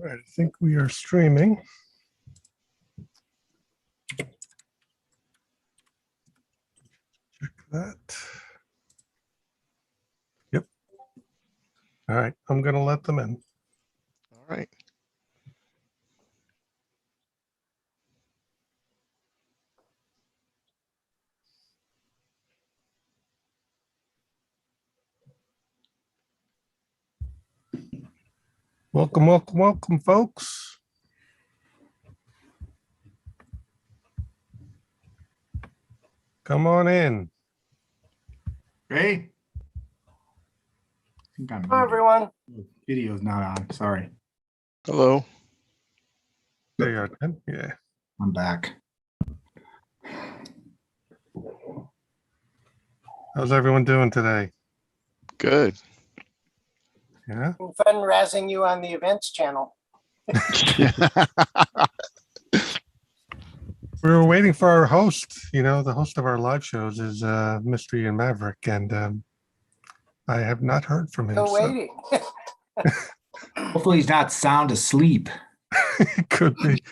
right, I think we are streaming. Check that. Yep. All right, I'm going to let them in. All right. Welcome, welcome, welcome, folks. Come on in. Hey. I think I'm Hello, everyone. Video's not on. Sorry. Hello. There you are, Ken. Yeah. I'm back. How's everyone doing today? Good. Yeah. Fun razzing you on the events channel. We were waiting for our host. You know, the host of our live shows is Mystery and Maverick, and I have not heard from him. Still waiting. Hopefully he's not sound asleep. It could be.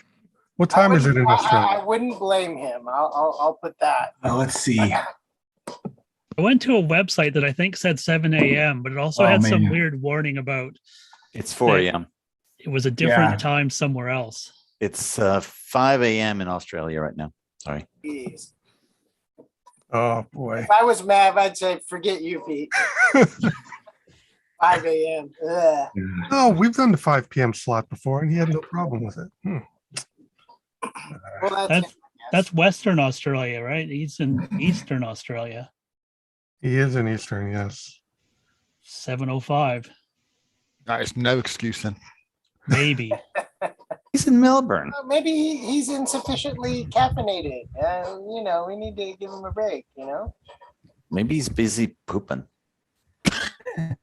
What time is it in Australia? I wouldn't blame him. I'll put that. Let's see. I went to a website that I think said 7 a.m., but it also had some man. weird warning about It's 4 a.m. it was a different Yeah. time somewhere else. It's 5 a.m. in Australia right now. Sorry. Jeez. Oh boy. If I was Mav, I'd say, forget you, Pete. 5 a.m. Ugh. Oh, we've done the 5 p.m. slot before, and he had no problem with it. Well, That's Western Australia, right? He's in Eastern Australia. He is in Eastern, yes. 7:05, That is no excuse then. maybe. He's in Melbourne. well, maybe he's insufficiently caffeinated. You know, we need to give him a break, you know? Maybe he's busy pooping. It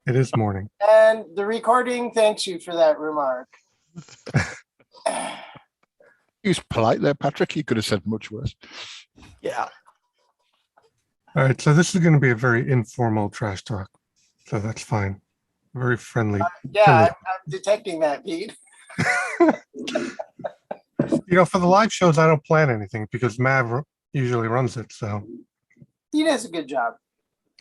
is morning. And the recording thanks you for that remark. He was polite there, Patrick. He could have said much worse. Yeah. All right, so this is going to be a very informal trash talk. So that's fine. Very friendly. Yeah, I'm detecting that, Pete. You know, for the live shows, I don't plan anything because Mav usually runs it. So He does a good job.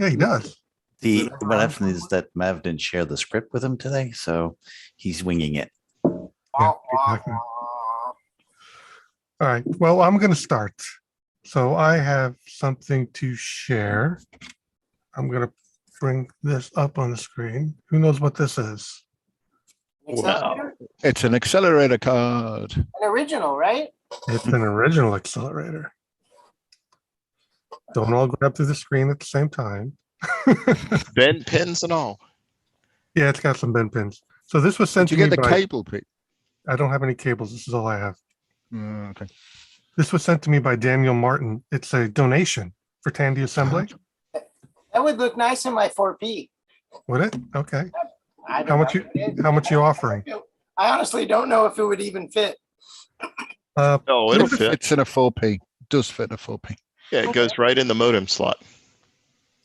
yeah, he does. What happened is that Mav didn't share the script with him today, so he's winging it. Yeah, exactly. All right. Well, I'm going to start. So I have something to share. I'm going to bring this up on the screen. Who knows what this is? Accelerator? It's an accelerator card. An original, right? It's an original accelerator. Don't all grab through the screen at the same time. Bend pins and all. Yeah, it's got some bend pins. So this was sent Did to you me get the by, cable, Pete? I don't have any cables. This is all I have. Okay. This was sent to me by Daniel Martin. It's a donation for Tandy Assembly. That would look nice in my 4P. Would it? Okay. I don't How much know. how much you offering? I honestly don't know if it would even fit. Oh, it'll it fit. fits in a 4P. It does fit in a 4P. Yeah, it goes right in the modem slot.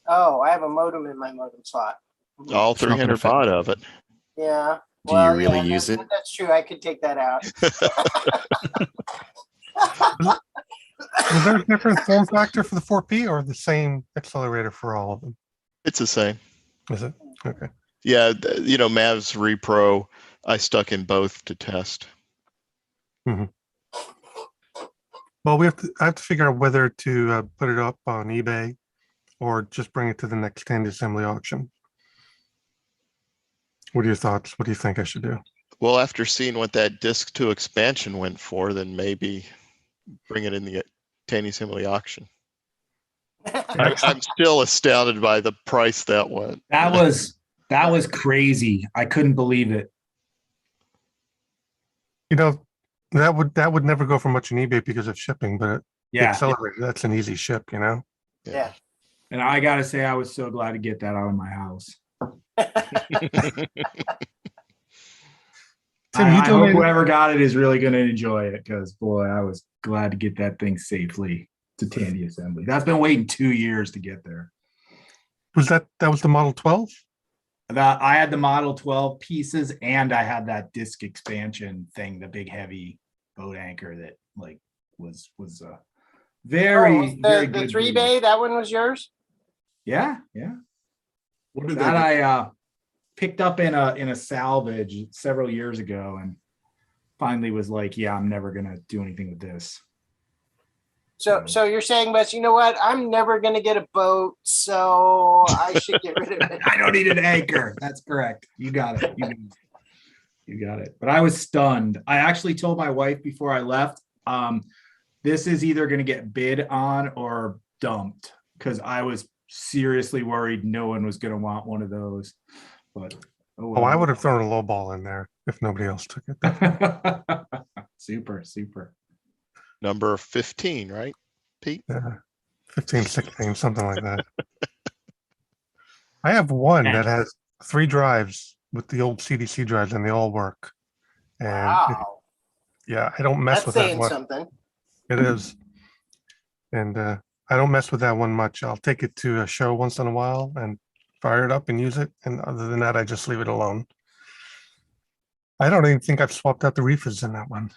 Oh, I have a modem in my modem slot. All It's not gonna 300 fit. baud of it. Yeah. Do you really use it? That's true. I could take that out. Is there a different form factor for the 4P or the same accelerator for all of them? It's the same. Is it? Okay. Yeah, you know, Mavs Repro, I stuck in both to test. Well, I have to figure out whether to put it up on eBay or just bring it to the next Tandy Assembly auction. What are your thoughts? What do you think I should do? Well, after seeing what that disk 2 expansion went for, then maybe bring it in the Tandy Assembly auction. I'm still astounded by the price that went. That was crazy. I couldn't believe it. You know, that would never go for much on eBay because of shipping, but the Yeah. accelerator, that's an easy ship, you know? Yeah. And I gotta say, I was so glad to get that out of my house. Tim, I you hope donated, whoever got it is really going to enjoy it because, boy, I was glad to get that thing safely to Tandy Assembly. That's been waiting 2 years to get there. was that was the Model 12? I had the Model 12 pieces, and I had that disc expansion thing, the big heavy boat anchor that like was very very the good. 3-bay, that one was yours? Yeah. What did That they do? I picked up in a salvage several years ago, and finally was like, yeah, I'm never gonna do anything with this. So you're saying, Wes, you know what? I'm never gonna get a boat, so I should get rid of it. I don't need an anchor. That's correct. You got it. You got it. But I was stunned. I actually told my wife before I left, this is either going to get bid on or dumped, because I was seriously worried no one was going to want one of those. But Oh, I would have thrown a low ball in there if nobody else took it. Super. Number 15, right, Pete? Yeah, 15, 16, something like that. I have one that has 3 drives with the old CDC drives, and they all work. And Wow, yeah, I don't mess that's with that saying one. something. It is. And I don't mess with that one much. I'll take it to a show once in a while and fire it up and use it. And other than that, I just leave it alone. I don't even think I've swapped out the reefers in that one.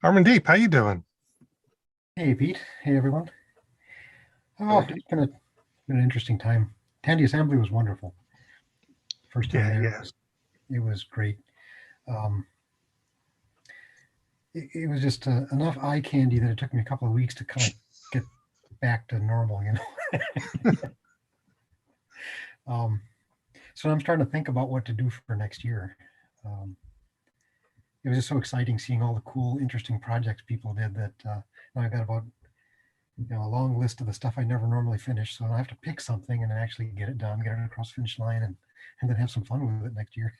Armandeep, how you doing? Hey, Pete. Hey, everyone. Oh, it's been an interesting time. Tandy Assembly was wonderful. First time there, Yeah. it was great. It was just enough eye candy that it took me a couple of weeks to kind of get back to normal, you know. So I'm starting to think about what to do for next year. It was just so exciting seeing all the cool, interesting projects people did that now I've got about a long list of the stuff I never normally finish. So I have to pick something and actually get it done, get it across the finish line, and then have some fun with it next year.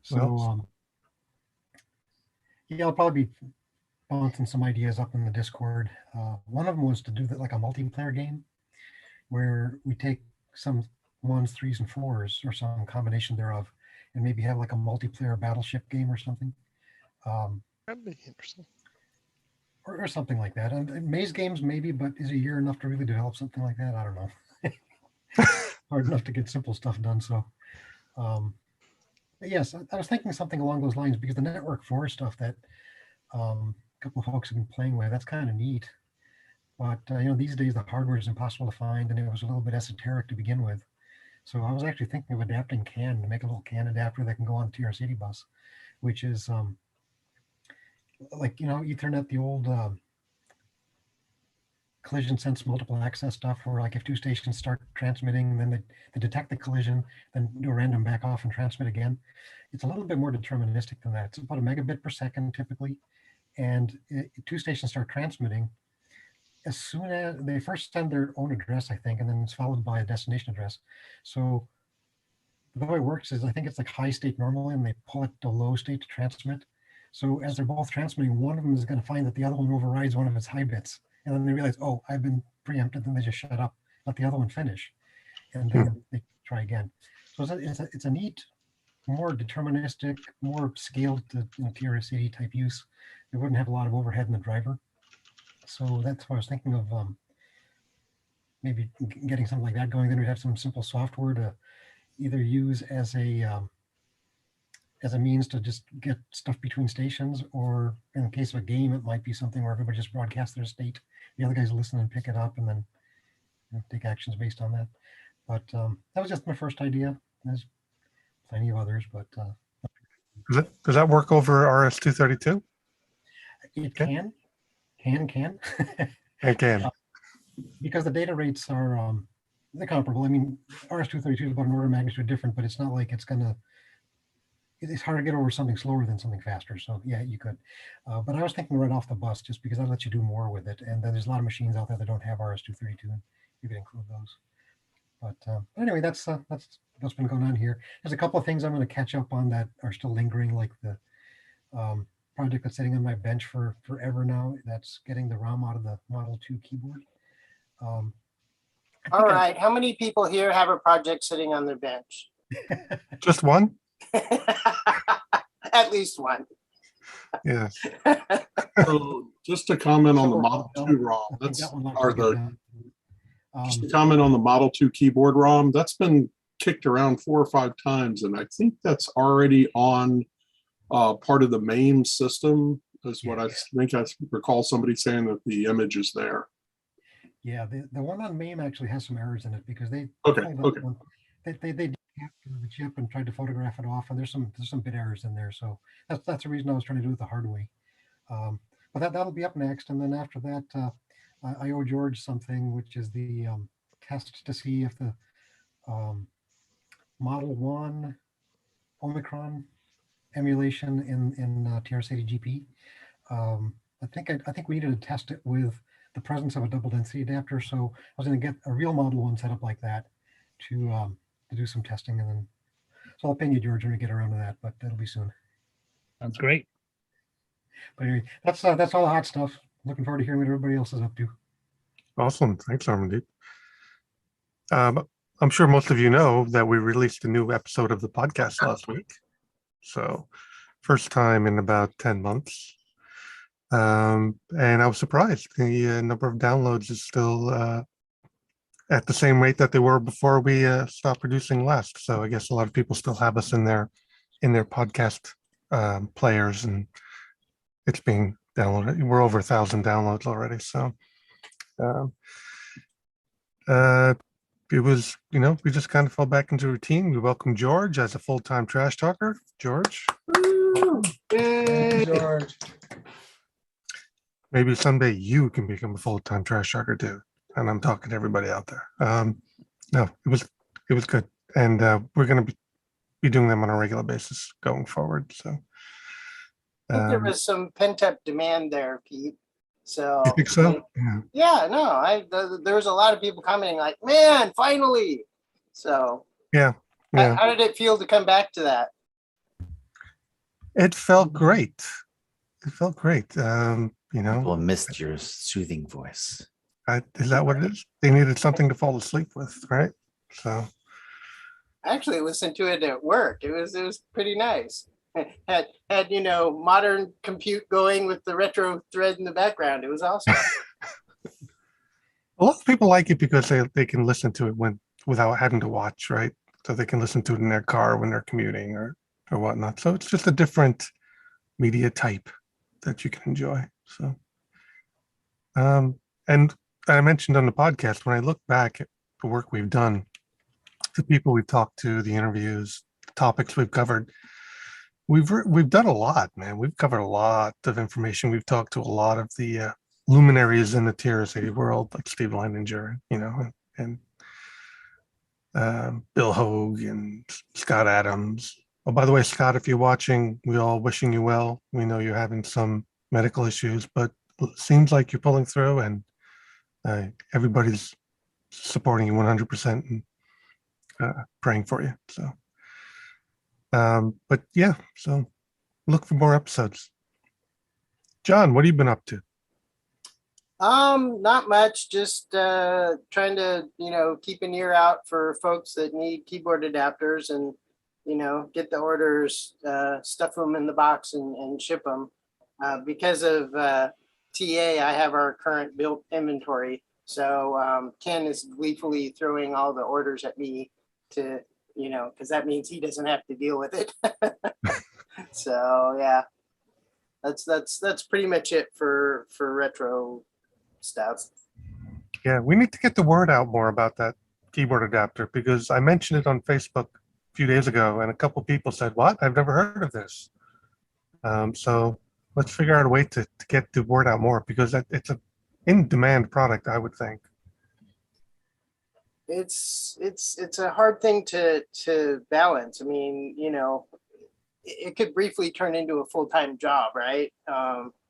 So yeah, I'll probably be bouncing some ideas up in the Discord. One of them was to do that like a multiplayer game where we take some 1s, 3s, and 4s or some combination thereof, and maybe have like a multiplayer battleship game or something. That'd be interesting. Or something like that. And maze games maybe, but is a year enough to really develop something like that? I don't know. Hard enough to get simple stuff done. So but yes, I was thinking something along those lines, because the Network 4 stuff that a couple of folks have been playing with, that's kind of neat. But these days the hardware is impossible to find, and it was a little bit esoteric to begin with. So I was actually thinking of adapting CAN to make a little CAN adapter that can go on the TRS-80 bus, which is like, Ethernet, the old collision sense multiple access stuff, where like if 2 stations start transmitting, then they detect the collision, then do a random back off and transmit again. It's a little bit more deterministic than that. It's about a megabit per second typically. And 2 stations start transmitting as soon as they first send their own address, I think, and then it's followed by a destination address. So the way it works is I think it's like high state normally, and they pull it to low state to transmit. So as they're both transmitting, one of them is going to find that the other one overrides one of its high bits. And then they realize, oh, I've been preempted. Then they just shut up, let the other one finish. And then they try again. So it's a neat, more deterministic, more scaled to TRS-80 type use. They wouldn't have a lot of overhead in the driver. So that's what I was thinking of, maybe getting something like that going. Then we'd have some simple software to either use as a means to just get stuff between stations, or in the case of a game, it might be something where everybody just broadcasts their state. The other guys listen and pick it up, and then take actions based on that. But that was just my first idea. There's plenty of others, but Does that work over RS-232? it Okay. can. It can. Because the data rates are they're comparable. I mean, RS-232 is about an order of magnitude different, but it's not like it's hard to get over something slower than something faster. So yeah, you could. But I was thinking right off the bus, just because that lets you do more with it. And then there's a lot of machines out there that don't have RS-232, and you could include those. But anyway, that's what's been going on here. There's a couple of things I'm going to catch up on that are still lingering, like the project that's sitting on my bench for forever now. That's getting the ROM out of the Model 2 keyboard. All right. How many people here have a project sitting on their bench? Just one? At least one. Yes. So Just to comment on the So, Model um, 2 ROM, I think that's, that one likes or to get the, done. just to Um, comment on the Model 2 keyboard ROM, that's been kicked around 4 or 5 times, and I think that's already on part of the MAME system, is what I think I recall somebody saying that the image is there. Yeah, the one on MAME actually has some errors in it because they Okay, pulled up okay. one, they captured the chip and tried to photograph it off, and there's some bit errors in there. So that's the reason I was trying to do it the hard way. But that'll be up next, and then after that, I owe George something, which is the test to see if the Model 1 Omicron emulation in TRS-80 GP. I think we needed to test it with the presence of a double density adapter. So I was going to get a real Model 1 set up like that to do some testing, and then so I'll ping you, George, when we get around to that. But that'll be soon. Sounds great. But anyway, that's all the hot stuff. Looking forward to hearing what everybody else is up to. Awesome. Thanks, Armandeep. I'm sure most of you know that we released a new episode of the podcast last week. So first time in about 10 months. And I was surprised. The number of downloads is still at the same rate that they were before we stopped producing last. So I guess a lot of people still have us in their podcast players, and it's being downloaded. We're over 1,000 downloads already. So it was, we just kind of fell back into routine. We welcomed George as a full-time trash talker. George. Yay. George. Maybe someday you can become a full-time trash talker too. And I'm talking to everybody out there. No, it was good. And we're going to be doing them on a regular basis going forward. So I think there was some pent-up demand there, Pete. So you think so? yeah, no, there was a lot of people commenting like, man, finally. So Yeah. how did it feel to come back to that? It felt great. People missed your soothing voice. Is that what it is? They needed something to fall asleep with, right? So I actually listened to it at work. It was pretty nice. Had modern compute going with the retro thread in the background. It was awesome. a lot of people like it because they can listen to it without having to watch, right? So they can listen to it in their car when they're commuting or whatnot. So it's just a different media type that you can enjoy. So and I mentioned on the podcast, when I look back at the work we've done, the people we've talked to, the interviews, the topics we've covered, we've done a lot, man. We've covered a lot of information. We've talked to a lot of the luminaries in the TRS-80 world, like Steve Leininger, and Bill Hogue and Scott Adams. Oh, by the way, Scott, if you're watching, we all wishing you well. We know you're having some medical issues, but it seems like you're pulling through, and everybody's supporting you 100% and praying for you. So, but yeah, so look for more episodes. John, what have you been up to? Not much. Just trying to keep an ear out for folks that need keyboard adapters, and get the orders, stuff them in the box and ship them. Because of TA, I have our current built inventory. So Ken is gleefully throwing all the orders at me to, because that means he doesn't have to deal with it. So yeah, that's pretty much it for retro stuff. Yeah, we need to get the word out more about that keyboard adapter, because I mentioned it on Facebook a few days ago, and a couple people said, "What? I've never heard of this." So let's figure out a way to get the word out more, because it's a in-demand product, I would think. It's a hard thing to balance. I mean, it could briefly turn into a full-time job, right?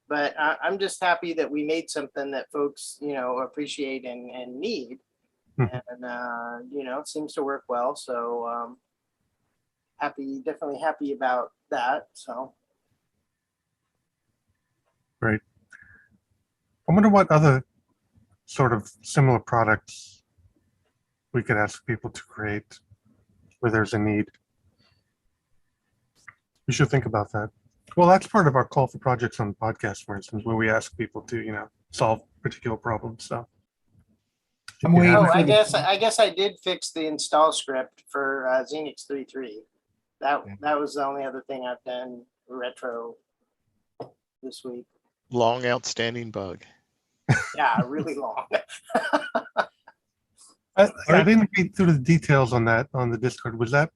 But I'm just happy that we made something that folks, appreciate and need. And, it seems to work well. So definitely happy about that. So. Great. I wonder what other sort of similar products we could ask people to create where there's a need. We should think about that. Well, that's part of our call for projects on the podcast, for instance, where we ask people to, solve particular problems. So I'm waiting Oh, for I the- guess I did fix the install script for Xenix 3.3. That was the only other thing I've done retro this week. Long outstanding bug. Yeah, really long. I didn't read through the details on that on the Discord. Was that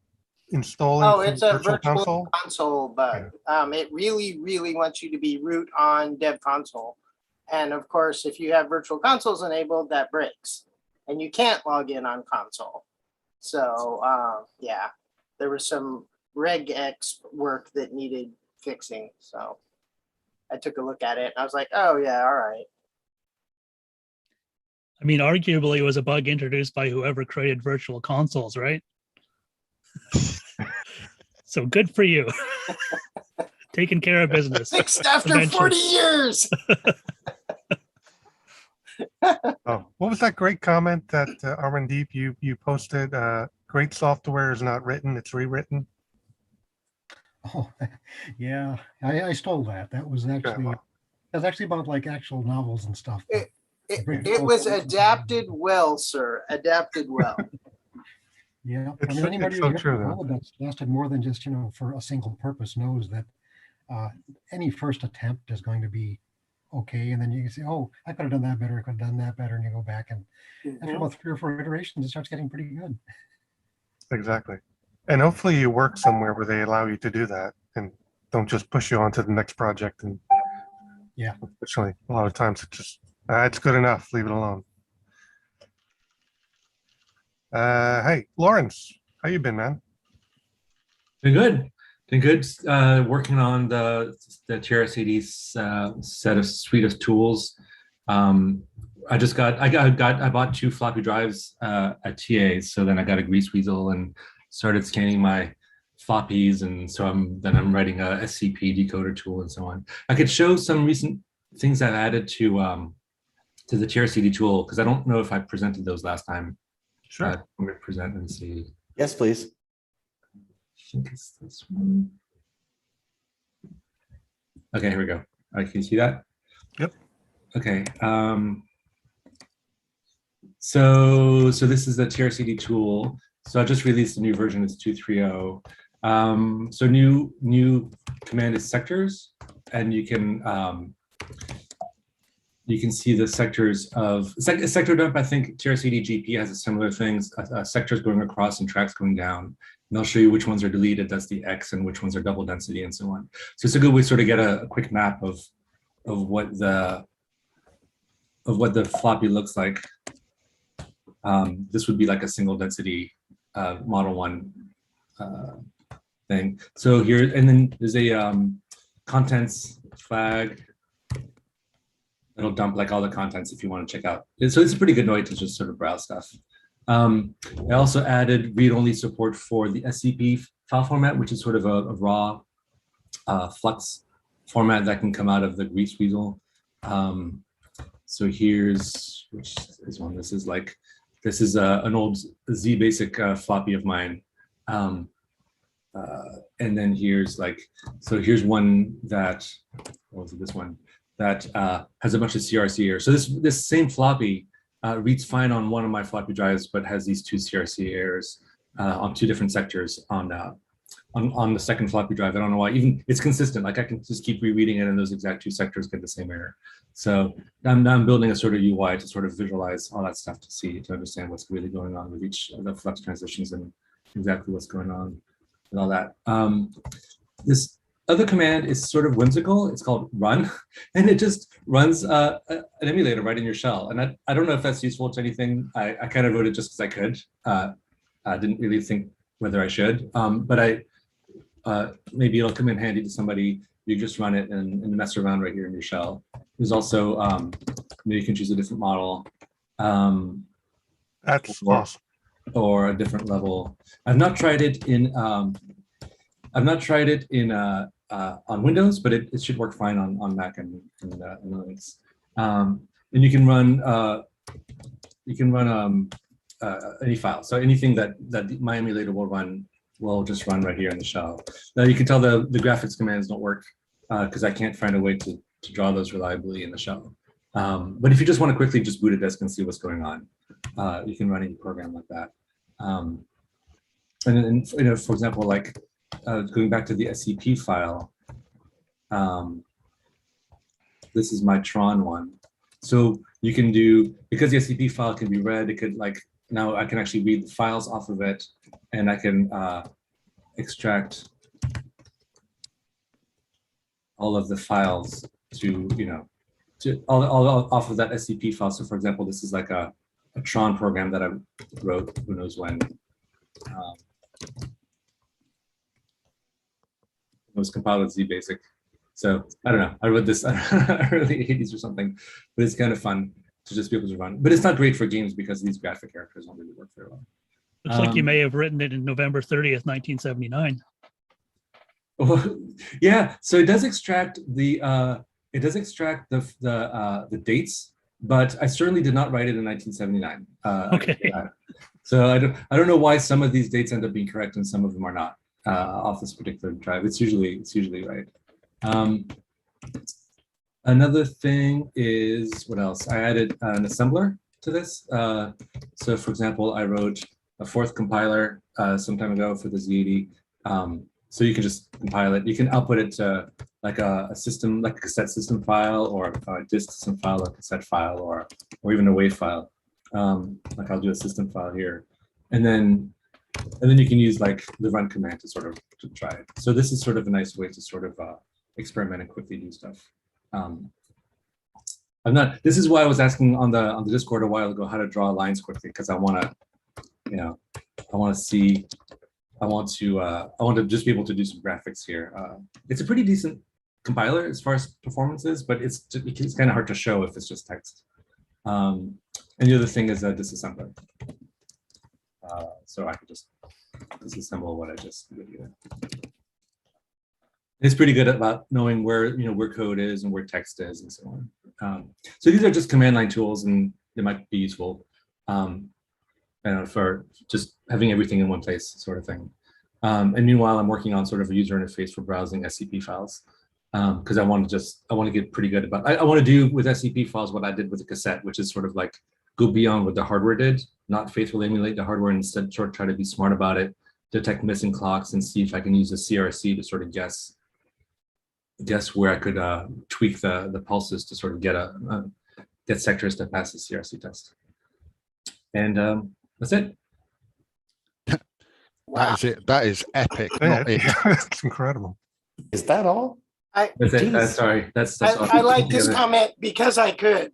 installing? Oh, from it's a virtual console bug. It really, really wants you to be root on dev console. And of course, if you have virtual consoles enabled, that breaks. And you can't log in on console. So yeah, there was some regex work that needed fixing. So I took a look at it and I was like, oh yeah, all right. I mean, arguably, it was a bug introduced by whoever created virtual consoles, right? So good for you. Taking care of business. Fixed after Eventually. 40 years. Oh, what was that great comment that Armandeep you posted? Great software is not written; it's rewritten. Oh, yeah, I stole that. That was actually about like actual novels and stuff. but It was adapted well, sir. Adapted well. Yeah, I It's mean, so- anybody it's so who's true, written though. code that's lasted more than just, for a single purpose knows that any first attempt is going to be okay. And then you can say, oh, I could have done that better. I could have done that better. And you go back and after about 3 or 4 iterations, it starts getting pretty good. Exactly. And hopefully you work somewhere where they allow you to do that and don't just push you on to the next project. And Yeah. unfortunately, a lot of times it's just, it's good enough. Leave it alone. Hey, Lawrence, how you been, man? Been good. Been good. Working on the TRS-80 set of suite of tools. I bought 2 floppy drives at TA, so then I got a grease weasel and started scanning my floppies, and so I'm writing a SCP decoder tool and so on. I could show some recent things I've added to the TRS-80 tool because I don't know if I presented those last time. Sure. Let me present and see. Yes, please. I think it's this one. Okay, here we go. All right, can you see that? Yep. Okay. So this is the TRS-80 tool. So I just released a new version. It's 2.3.0. So new command is sectors, and you can see the sectors of sector dump. I think TRS-80 GP has a similar thing. Sectors going across and tracks going down. And I'll show you which ones are deleted. That's the X, and which ones are double density, and so on. So it's a good way to sort of get a quick map of what the floppy looks like. This would be like a single density Model 1 thing. So here, and then there's a contents flag. It'll dump like all the contents if you want to check out. So it's a pretty good way to just sort of browse stuff. I also added read-only support for the SCP file format, which is sort of a raw flux format that can come out of the grease weasel. So here's, which is one, this is an old Z basic floppy of mine. And then here's here's one that, what was it, this one? That has a bunch of CRC errors. So this same floppy reads fine on one of my floppy drives, but has these 2 CRC errors on 2 different sectors on the second floppy drive. I don't know why. Even it's consistent. Like I can just keep rereading it, and those exact 2 sectors get the same error. So I'm building a sort of UI to sort of visualize all that stuff to understand what's really going on with each of the flux transitions and exactly what's going on and all that. This other command is sort of whimsical. It's called run, and it just runs an emulator right in your shell. And I don't know if that's useful to anything. I kind of wrote it just because I could. I didn't really think whether I should, but maybe it'll come in handy to somebody. You just run it and mess around right here in your shell. There's also, you can choose a different model. That's awesome. Or a different level. I've not tried it in on Windows, but it should work fine on Mac and Linux. And you can run any file. So anything that my emulator will run will just run right here in the shell. Now you can tell the graphics commands don't work because I can't find a way to draw those reliably in the shell. But if you just want to quickly just boot a disk and see what's going on, you can run any program like that. And then, for example, like going back to the SCP file, this is my Tron one. So you can do, because the SCP file can be read, it could like, now I can actually read the files off of it, and I can extract all of the files to, to all off of that SCP file. So for example, this is like a Tron program that I wrote, who knows when. It was compiled with ZBasic. So I don't know, I wrote this early 80s or something, but it's kind of fun to just be able to run. But it's not great for games because these graphic characters don't really work very well. Looks like you may have written it in November 30th, 1979. Yeah, so it does extract the dates, but I certainly did not write it in 1979. Okay. So I don't know why some of these dates end up being correct and some of them are not off this particular drive. It's usually right. Another thing is, what else? I added an assembler to this. So for example, I wrote a fourth compiler some time ago for the Z80. So you can just compile it. You can output it to like a system, like a cassette system file, or a disk system file, or a cassette file, or even a WAV file. Like I'll do a system file here, and then you can use like the run command to sort of try it. So this is sort of a nice way to sort of experiment and quickly do stuff. This is why I was asking on the Discord a while ago how to draw lines quickly, because I want to just be able to do some graphics here. It's a pretty decent compiler as far as performances, but it's kind of hard to show if it's just text. And the other thing is a disassembler. So I could just disassemble what I just did here. It's pretty good about knowing where code is and where text is and so on. So these are just command line tools, and they might be useful for just having everything in one place, sort of thing. And meanwhile, I'm working on sort of a user interface for browsing SCP files, because I want to get pretty good about. I want to do with SCP files what I did with the cassette, which is sort of like go beyond what the hardware did, not faithfully emulate the hardware, and instead sort of try to be smart about it, detect missing clocks, and see if I can use a CRC to sort of guess where I could tweak the pulses to sort of get sectors to pass the CRC test. And that's it. That is it. That is epic. Yeah, Not it. it's incredible. Is that all? That's it. Sorry, that's all. I like this comment because I could.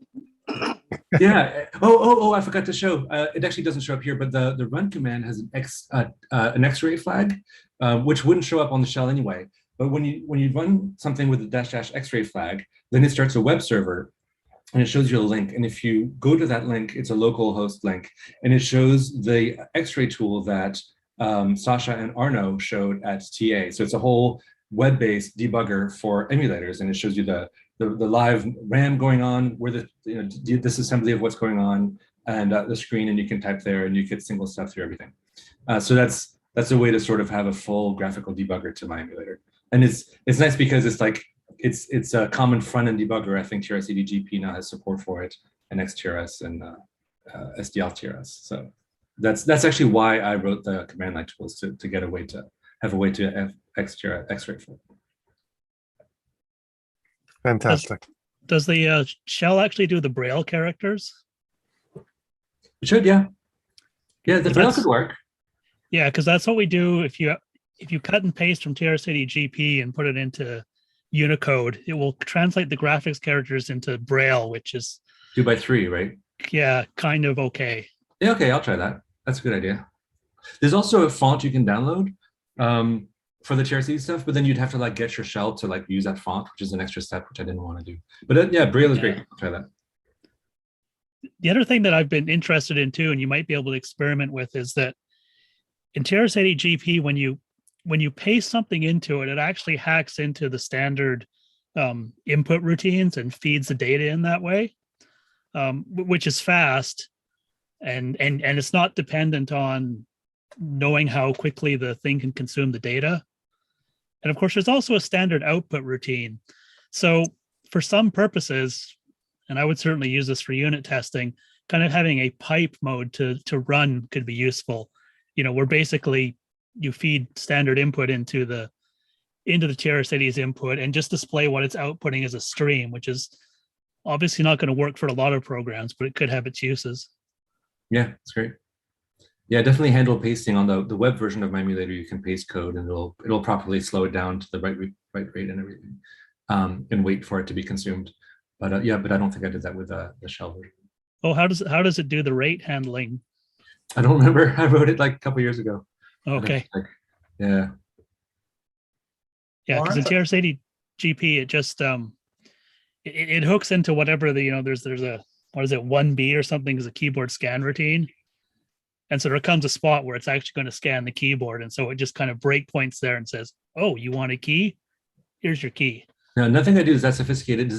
Yeah. Oh! I forgot to show. It actually doesn't show up here, but the run command has an X-ray flag, which wouldn't show up on the shell anyway. But when you run something with the -- X-ray flag, then it starts a web server, and it shows you a link. And if you go to that link, it's a local host link, and it shows the X-ray tool that Sasha and Arno showed at TA. So it's a whole web-based debugger for emulators, and it shows you the live RAM going on, where the disassembly of what's going on, and the screen, and you can type there, and you can single step through everything. So that's a way to sort of have a full graphical debugger to my emulator, and it's nice because it's like it's a common front-end debugger. I think TRS-80 GP now has support for it, and XTRS and SDL TRS. So that's actually why I wrote the command line tools to get a way to have a way to X-ray for it. Fantastic. Does the shell actually do the Braille characters? It should, yeah. Yeah, the Braille could work. Yeah, because that's what we do. If you cut and paste from TRS-80 GP and put it into Unicode, it will translate the graphics characters into Braille, which is 2x3, right? Yeah, kind of okay. Yeah, okay, I'll try that. That's a good idea. There's also a font you can download for the TRC stuff, but then you'd have to like get your shell to like use that font, which is an extra step, which I didn't want to do. But yeah, Braille is great. I'll try that. The other thing that I've been interested in too, and you might be able to experiment with, is that in TRS-80 GP, when you paste something into it, it actually hacks into the standard input routines and feeds the data in that way, which is fast, and it's not dependent on knowing how quickly the thing can consume the data. And of course, there's also a standard output routine. So for some purposes, and I would certainly use this for unit testing, kind of having a pipe mode to run could be useful. Where basically you feed standard input into the TRS-80's input and just display what it's outputting as a stream, which is obviously not going to work for a lot of programs, but it could have its uses. Yeah, it's great. Yeah, definitely handle pasting on the web version of my emulator. You can paste code and it'll properly slow it down to the right rate and everything, and wait for it to be consumed. But yeah, but I don't think I did that with the shell version. Oh, how does it do the rate handling? I don't remember. I wrote it like a couple years ago. Okay. Yeah. Yeah, because in TRS-80 GP, it just it hooks into whatever there's a, what is it, 1B or something is a keyboard scan routine. And so there comes a spot where it's actually going to scan the keyboard. And so it just kind of breakpoints there and says, oh, you want a key? Here's your key. No, nothing I do is that sophisticated.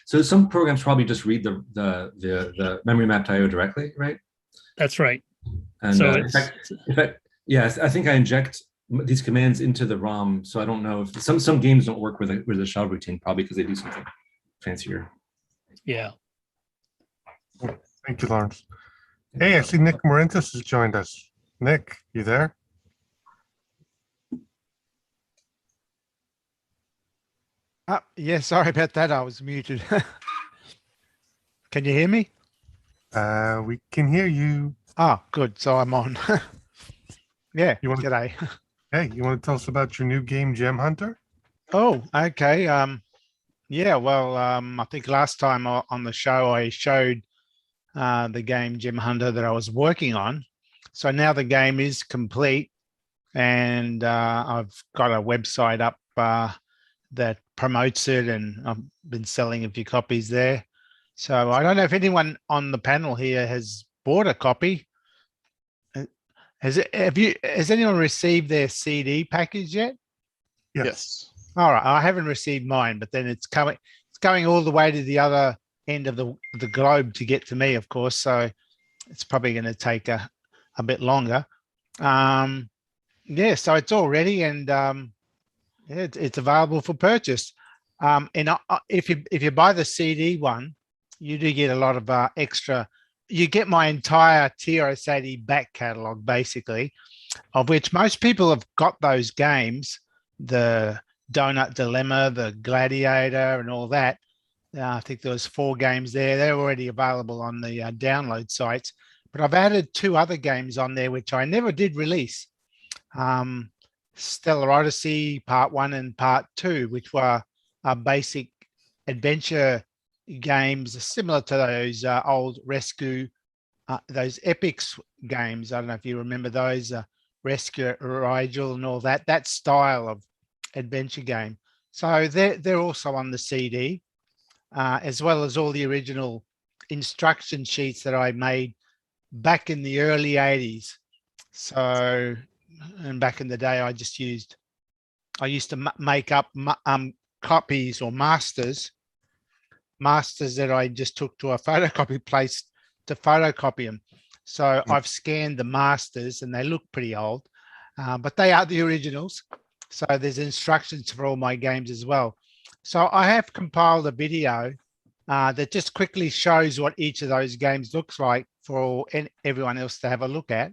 So some programs probably just read the memory mapped IO directly, right? That's right. And so in fact, yes, I think I inject these commands into the ROM. So I don't know if some games don't work with a shell routine, probably because they do something fancier. Yeah. Thank you, Lawrence. Hey, I see Nick Morentis has joined us. Nick, you there? Yeah, sorry about that. I was muted. Can you hear me? We can hear you. Oh, good. So I'm on. Yeah, You want to, g'day. hey, you want to tell us about your new game, Gem Hunter? Oh, okay. Yeah, well, I think last time on the show, I showed the game Gem Hunter that I was working on. So now the game is complete, and I've got a website up that promotes it, and I've been selling a few copies there. So I don't know if anyone on the panel here has bought a copy. Has anyone received their CD package yet? Yes. All right, I haven't received mine, but then it's going all the way to the other end of the globe to get to me, of course. So it's probably going to take a bit longer. Yeah, so it's all ready, and it's available for purchase. And if you buy the CD one, you do get a lot of extra. You get my entire TRS-80 back catalog, basically, of which most people have got those games, the Donut Dilemma, the Gladiator, and all that. I think there was 4 games there. They're already available on the download sites. But I've added 2 other games on there, which I never did release. Stellar Odyssey Part 1 and Part 2, which were basic adventure games similar to those old Rescue, those Epics games. I don't know if you remember those, Rescue Rigel and all that style of adventure game. So they're also on the CD, as well as all the original instruction sheets that I made back in the early 80s. So, and back in the day, I used to make up copies or masters that I just took to a photocopy place to photocopy them. So I've scanned the masters, and they look pretty old, but they are the originals. So there's instructions for all my games as well. So I have compiled a video that just quickly shows what each of those games looks like for everyone else to have a look at.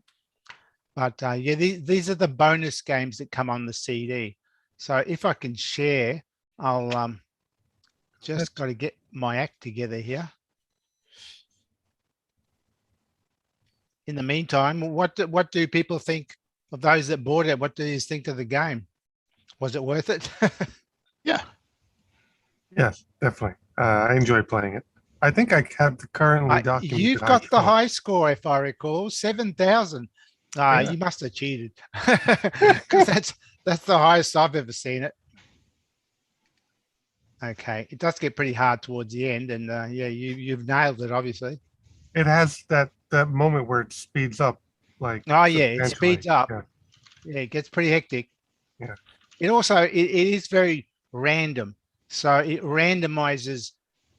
But yeah, these are the bonus games that come on the CD. So if I can share, I'll just got to get my act together here. In the meantime, what do people think of those that bought it? What do you think of the game? Was it worth it? Yeah. Yes, definitely. I enjoy playing it. I think I have the currently documented. You've got the high score, if I recall, 7,000. Yeah. You must have cheated, because that's the highest I've ever seen it. Okay, it does get pretty hard towards the end, and yeah, you've nailed it, obviously. It has that moment where it speeds up, like. Oh yeah, it substantially. speeds up. Yeah. Yeah, it gets pretty hectic. Yeah. It also it is very random, so it randomizes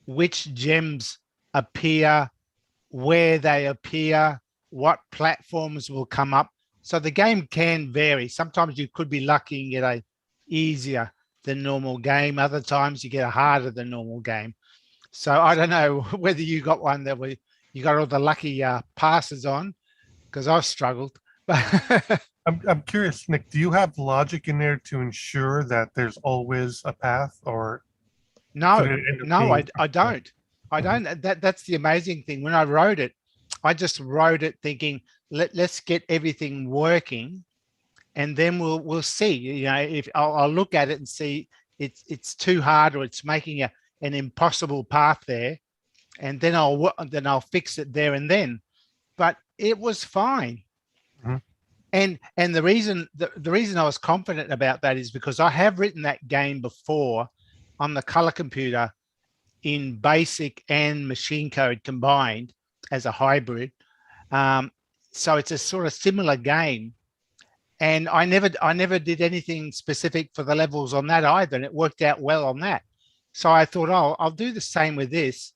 which gems appear, where they appear, what platforms will come up. So the game can vary. Sometimes you could be lucky and get a easier than normal game. Other times you get a harder than normal game. So I don't know whether you got one that you got all the lucky passes on, because I've struggled. But I'm curious, Nick, do you have logic in there to ensure that there's always a path, or no, could it end up no, being- I don't. I don't. That's the amazing thing. When I wrote it, I just wrote it thinking, let's get everything working, and then we'll see. You know, if I'll look at it and see it's too hard or it's making an impossible path there, and then I'll fix it there and then. But it was fine. Mhm. And the reason I was confident about that is because I have written that game before on the color computer in BASIC and machine code combined as a hybrid. So it's a sort of similar game. And I never did anything specific for the levels on that either, and it worked out well on that. So I thought, oh, I'll do the same with this.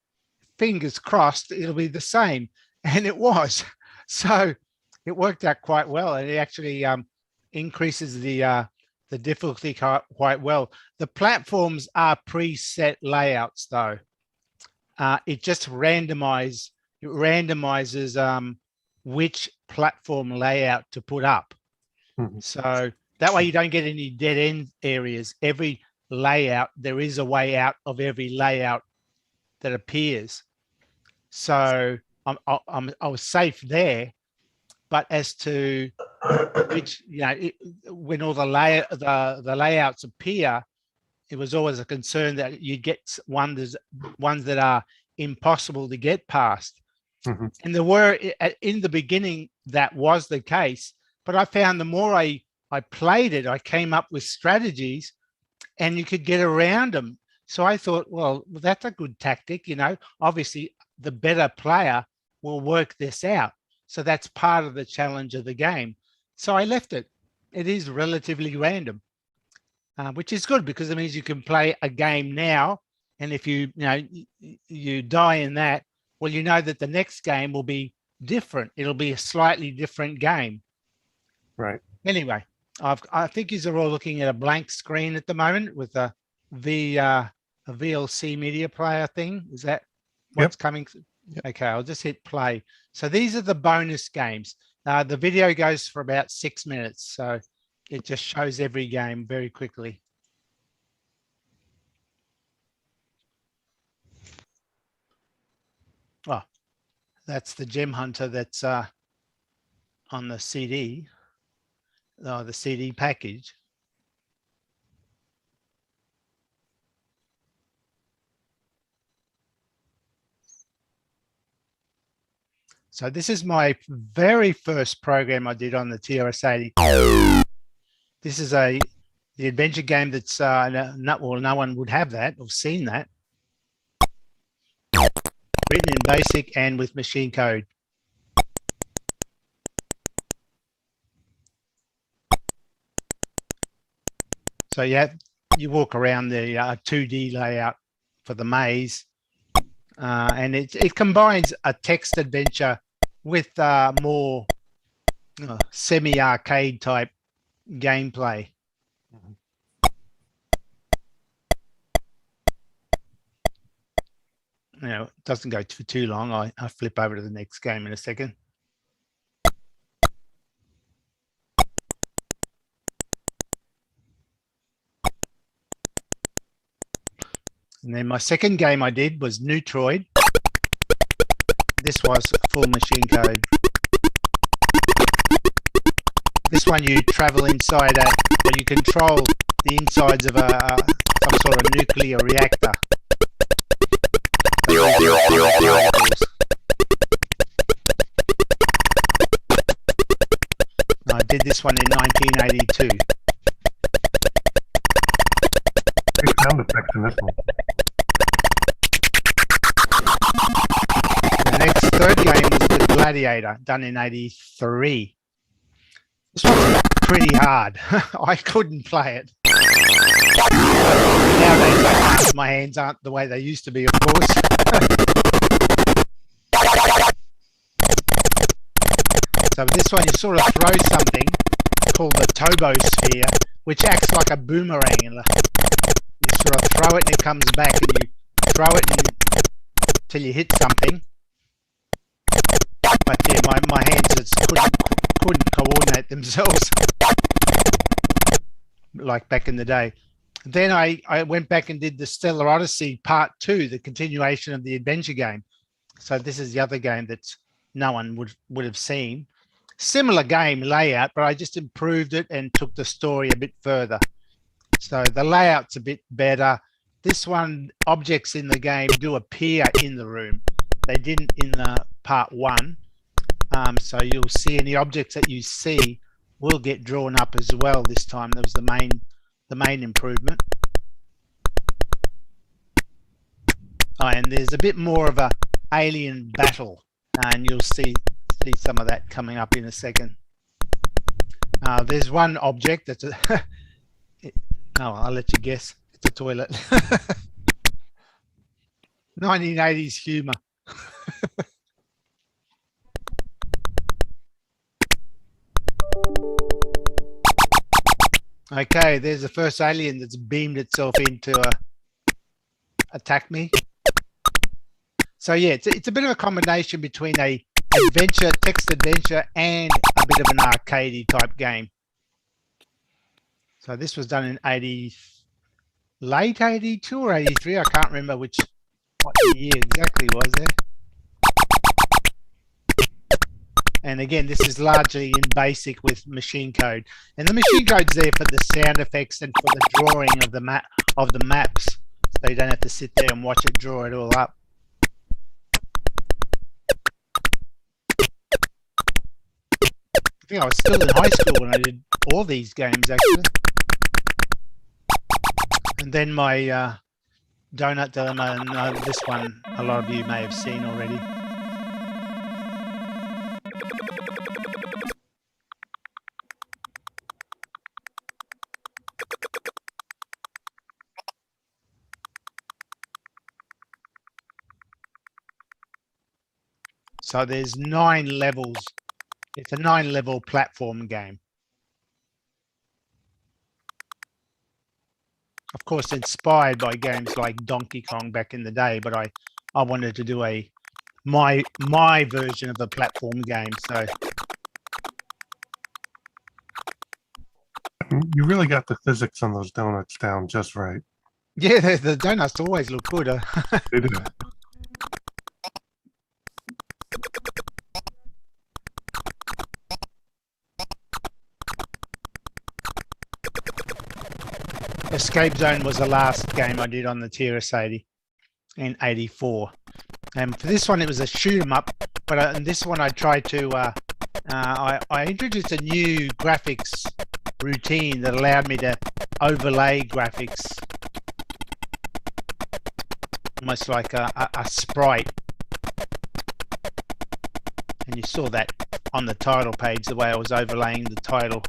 Fingers crossed, it'll be the same, and it was. So it worked out quite well, and it actually increases the difficulty quite well. The platforms are preset layouts, though. It just randomizes which platform layout to put up. Mhm. So that way you don't get any dead end areas. Every layout, there is a way out of every layout that appears. So I was safe there. But as to which, you know, when all the layouts appear, it was always a concern that you get ones that are impossible to get past. Mhm. And there were, in the beginning, that was the case. But I found the more I played it, I came up with strategies and you could get around them. So I thought, well, that's a good tactic. You know, obviously the better player will work this out. So that's part of the challenge of the game. So I left it. It is relatively random, which is good because it means you can play a game now. And if you die in that, well, you know that the next game will be different. It'll be a slightly different game. Right. Anyway, I think you're all looking at a blank screen at the moment with a VLC media player thing. Is that what's coming? Yep. Okay, I'll just hit play. So these are the bonus games. The video goes for about 6 minutes, so it just shows every game very quickly. Oh, that's the Gem Hunter that's on the CD, the CD package. So this is my very first program I did on the TRS-80. This is the adventure game that's no one would have that or seen that. Written in BASIC and with machine code. So yeah, you walk around the 2D layout for the maze, and it combines a text adventure with more semi-arcade type gameplay. You know, it doesn't go for too long. I flip over to the next game in a second. And then my second game I did was Neutroid. This was full machine code. This one you travel inside or you control the insides of some sort of nuclear reactor. I did this one in 1982. Big sound effects in this one. The next third game was the Gladiator, done in 83. This one's pretty hard. I couldn't play it. Nowadays, my hands aren't the way they used to be, of course. So with this one, you sort of throw something called the Tobo sphere, which acts like a boomerang, and you sort of throw it and it comes back, and you throw it until you hit something. But yeah, my hands just couldn't coordinate themselves like back in the day. Then I went back and did the Stellar Odyssey Part 2, the continuation of the adventure game. So this is the other game that no one would have seen. Similar game layout, but I just improved it and took the story a bit further. So the layout's a bit better. This one, objects in the game do appear in the room. They didn't in the Part 1. So you'll see any objects that you see will get drawn up as well this time. That was the main improvement. Oh, and there's a bit more of a alien battle, and you'll see some of that coming up in a second. There's one object that's a I'll let you guess. It's a toilet. 1980s humor. Okay, there's the first alien that's beamed itself in to attack me. So yeah, it's a bit of a combination between a adventure, text adventure, and a bit of an arcadey type game. So this was done in late 82 or 83. I can't remember what the year exactly was there. And again, this is largely in BASIC with machine code, and the machine code's there for the sound effects and for the drawing of the maps, so you don't have to sit there and watch it draw it all up. I think I was still in high school when I did all these games actually. And then my donut dilemma, and this one a lot of you may have seen already. So there's 9 levels. It's a 9-level platform game. Of course, inspired by games like Donkey Kong back in the day, but I wanted to do my version of a platform game. So You really got the physics on those donuts down just right. yeah, the donuts always look good. They do. Escape Zone was the last game I did on the TRS-80 in '84, and for this one it was a shoot 'em up. But in this one I tried to I introduced a new graphics routine that allowed me to overlay graphics, almost like a sprite. And you saw that on the title page, the way I was overlaying the title.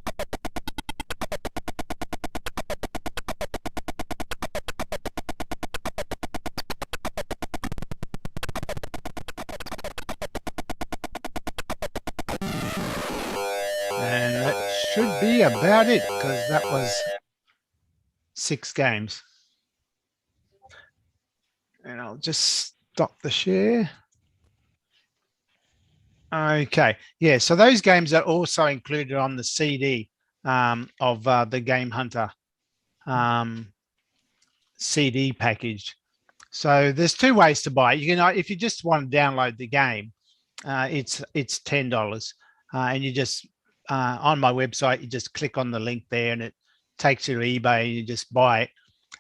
And that should be about it, because that was 6 games. And I'll just stop the share. Okay, yeah, so those games are also included on the CD of the Game Hunter CD package. So there's 2 ways to buy it. You can, if you just want to download the game, it's $10, and you just on my website, you just click on the link there, and it takes you to eBay, and you just buy it.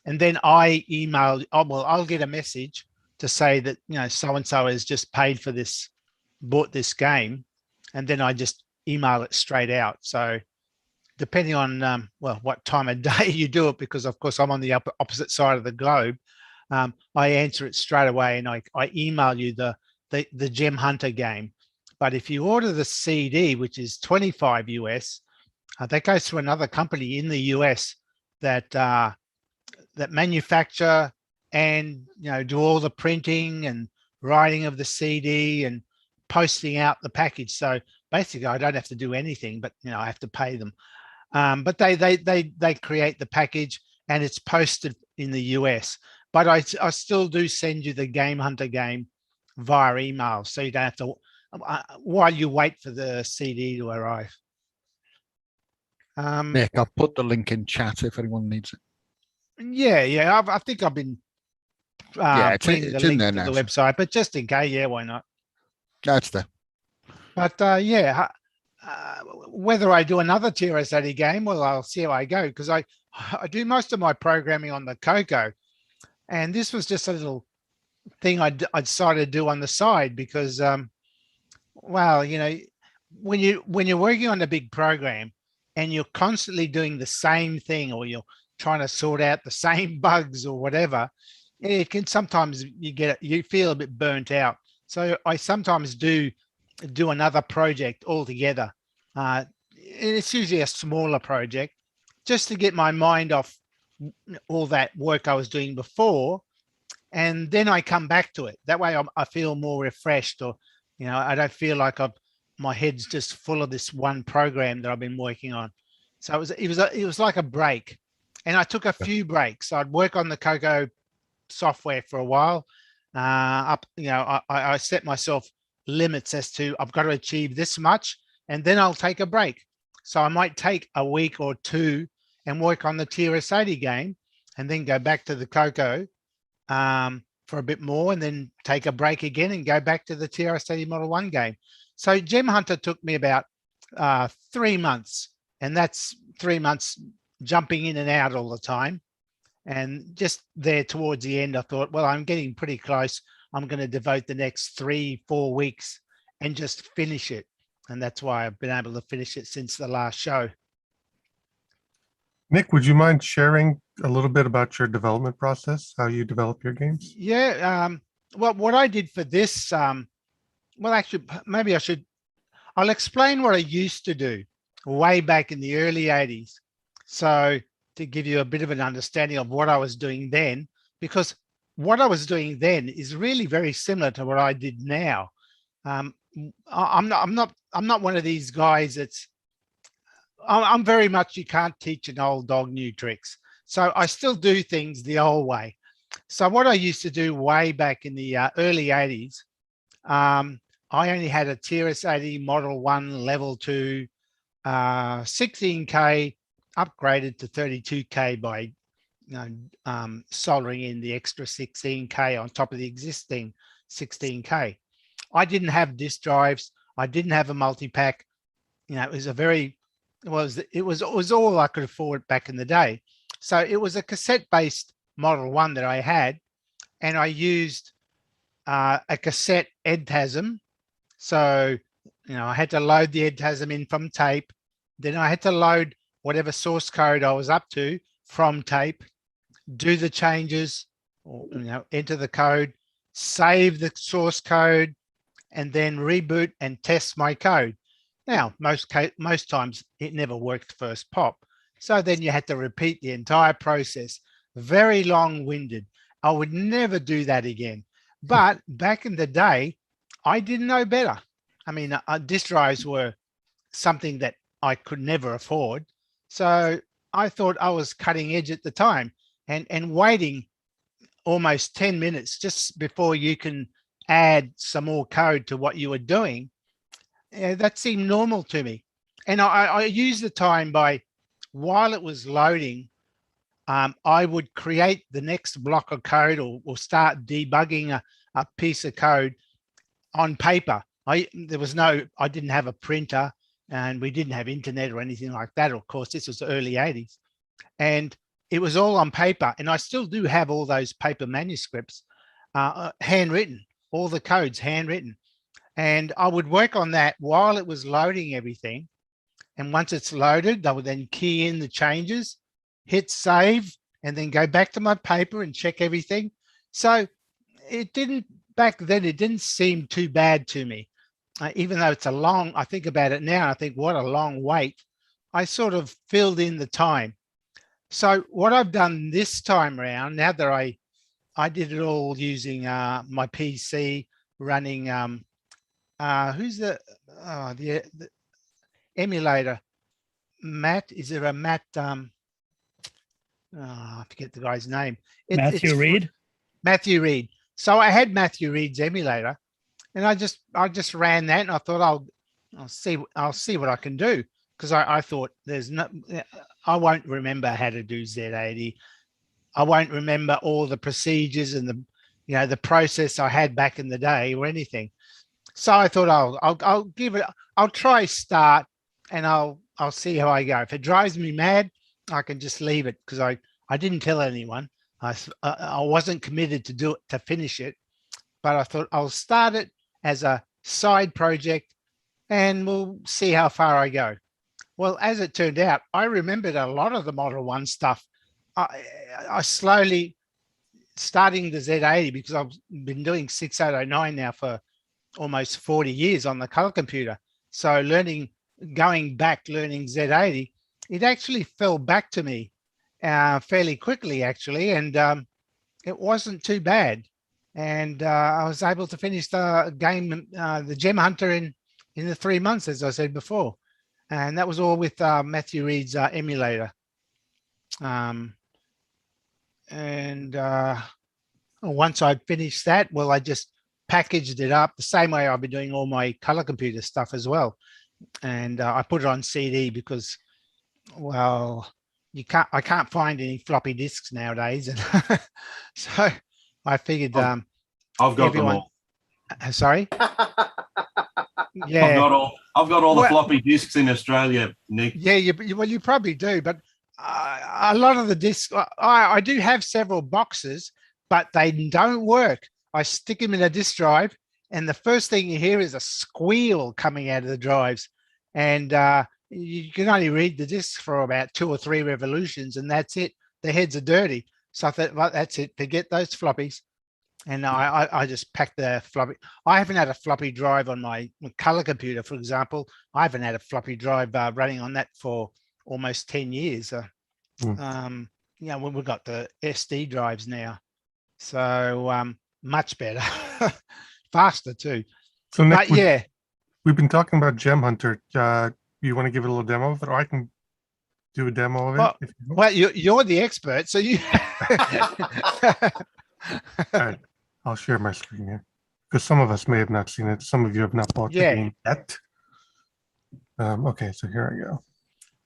And then I email, I'll get a message to say that, you know, so and so has just paid for this, bought this game, and then I just email it straight out. So depending on what time of day you do it, because of course I'm on the opposite side of the globe, I answer it straight away, and I email you the Gem Hunter game. But if you order the CD, which is $25 US, that goes to another company in the US that that manufacture and, you know, do all the printing and writing of the CD and posting out the package. So basically I don't have to do anything, but, you know, I have to pay them. But they create the package and it's posted in the US. But I still do send you the Game Hunter game via email, so you don't have to while you wait for the CD to arrive. Nick, I'll put the link in chat if anyone needs it. Yeah. I think I've been Yeah, putting the it's in link there to now, the so- website, but just in case, yeah, why not? That's there. But whether I do another TRS-80 game, well, I'll see how I go, because I do most of my programming on the Coco, and this was just a little thing I decided to do on the side because, well, you know, when you're working on a big program and you're constantly doing the same thing, or you're trying to sort out the same bugs or whatever, it can sometimes you feel a bit burnt out. So I sometimes do another project altogether. It's usually a smaller project just to get my mind off all that work I was doing before, and then I come back to it. That way I feel more refreshed, or, you know, I don't feel like my head's just full of this one program that I've been working on. So it was like a break, and I took a few breaks. I'd work on the Coco software for a while. I set myself limits as to I've got to achieve this much, and then I'll take a break. So I might take a week or two and work on the TRS-80 game, and then go back to the Coco for a bit more, and then take a break again and go back to the TRS-80 Model 1 game. So Gem Hunter took me about 3 months, and that's 3 months jumping in and out all the time. And just there towards the end, I thought, well, I'm getting pretty close. I'm going to devote the next 3-4 weeks and just finish it. And that's why I've been able to finish it since the last show. Nick, would you mind sharing a little bit about your development process, how you develop your games? Yeah. Well, what I did for this, well, actually, maybe I'll explain what I used to do way back in the early 80s. So to give you a bit of an understanding of what I was doing then, because what I was doing then is really very similar to what I did now. I'm not one of these guys I'm very much, you can't teach an old dog new tricks. So I still do things the old way. So what I used to do way back in the early 80s, I only had a TRS-80 Model 1 Level 2 16K upgraded to 32K by soldering in the extra 16K on top of the existing 16K. I didn't have disk drives. I didn't have a multi-pack. You know, it was all I could afford back in the day. So it was a cassette-based Model 1 that I had, and I used a cassette EDTASM. So, you know, I had to load the EDTASM in from tape. Then I had to load whatever source code I was up to from tape, do the changes, or, you know, enter the code, save the source code, and then reboot and test my code. Now, most times it never worked first pop. So then you had to repeat the entire process. Very long-winded. I would never do that again. But back in the day, I didn't know better. I mean, disk drives were something that I could never afford. So I thought I was cutting edge at the time, and waiting almost 10 minutes just before you can add some more code to what you were doing, that seemed normal to me. And I used the time by, while it was loading, I would create the next block of code, or start debugging a piece of code on paper. I didn't have a printer, and we didn't have internet or anything like that. Of course, this was the early 80s. And it was all on paper. And I still do have all those paper manuscripts, handwritten, all the codes handwritten. And I would work on that while it was loading everything. And once it's loaded, I would then key in the changes, hit save, and then go back to my paper and check everything. So back then, it didn't seem too bad to me. Even though it's I think about it now, I think what a long wait. I sort of filled in the time. So what I've done this time around, now that I did it all using my PC running, who's the emulator? Matt. Is there a Matt? I forget the guy's name. Matthew Reed. Matthew Reed. So I had Matthew Reed's emulator, and I just ran that, and I thought I'll see what I can do, because I thought I won't remember how to do Z80. I won't remember all the procedures and the process I had back in the day or anything. So I thought I'll give it. I'll try start, and I'll see how I go. If it drives me mad, I can just leave it, because I didn't tell anyone. I wasn't committed to do it, to finish it, but I thought I'll start it as a side project, and we'll see how far I go. Well, as it turned out, I remembered a lot of the Model 1 stuff. I slowly, starting the Z80, because I've been doing 6809 now for almost 40 years on the color computer. So going back, learning Z80, it actually fell back to me fairly quickly, actually, and it wasn't too bad. And I was able to finish the game, the Gem Hunter, in the 3 months, as I said before. And that was all with Matthew Reed's emulator. Once I finished that, well, I just packaged it up the same way I've been doing all my color computer stuff as well. And I put it on CD because, well, I can't find any floppy disks nowadays. And so I figured I've got them all. Sorry? Yeah. I've got all the floppy disks in Australia, Nick. Yeah, you probably do, but a lot of the discs, I do have several boxes, but they don't work. I stick them in a disk drive, and the first thing you hear is a squeal coming out of the drives, and you can only read the discs for about 2 or 3 revolutions, and that's it. The heads are dirty. So I thought, well, that's it. Forget those floppies. And I just packed the floppy. I haven't had a floppy drive on my color computer, for example. I haven't had a floppy drive running on that for almost 10 years. We've got the SD drives now. So much better, faster too. So Nick, but we've been talking about Gem Hunter. You want to give it a little demo of it, or I can do a demo of it? Well, you're the expert, so you. All right, I'll share my screen here, because some of us may have not seen it. Some of you have not bought the game yet. Okay, so here I go.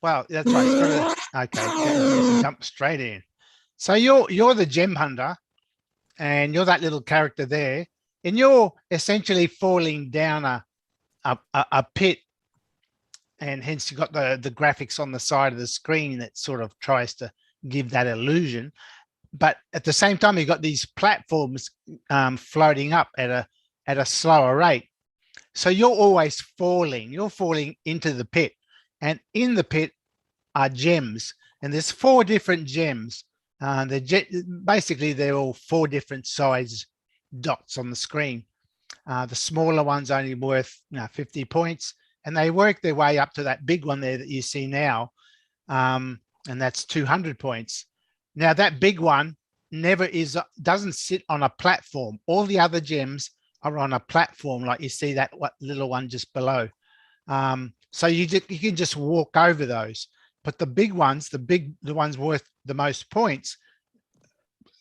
Well, that's right. Okay, jump straight in. So you're the Gem Hunter, and you're that little character there, and you're essentially falling down a pit, and hence you got the graphics on the side of the screen that sort of tries to give that illusion. But at the same time, you've got these platforms floating up at a slower rate. So you're always falling. You're falling into the pit. And in the pit are gems. And there's 4 different gems. Basically, they're all 4 different size dots on the screen. The smaller one's only worth 50 points. And they work their way up to that big one there that you see now. And that's 200 points. Now that big one doesn't sit on a platform. All the other gems are on a platform, like you see that little one just below. So you can just walk over those. But the big ones, the ones worth the most points,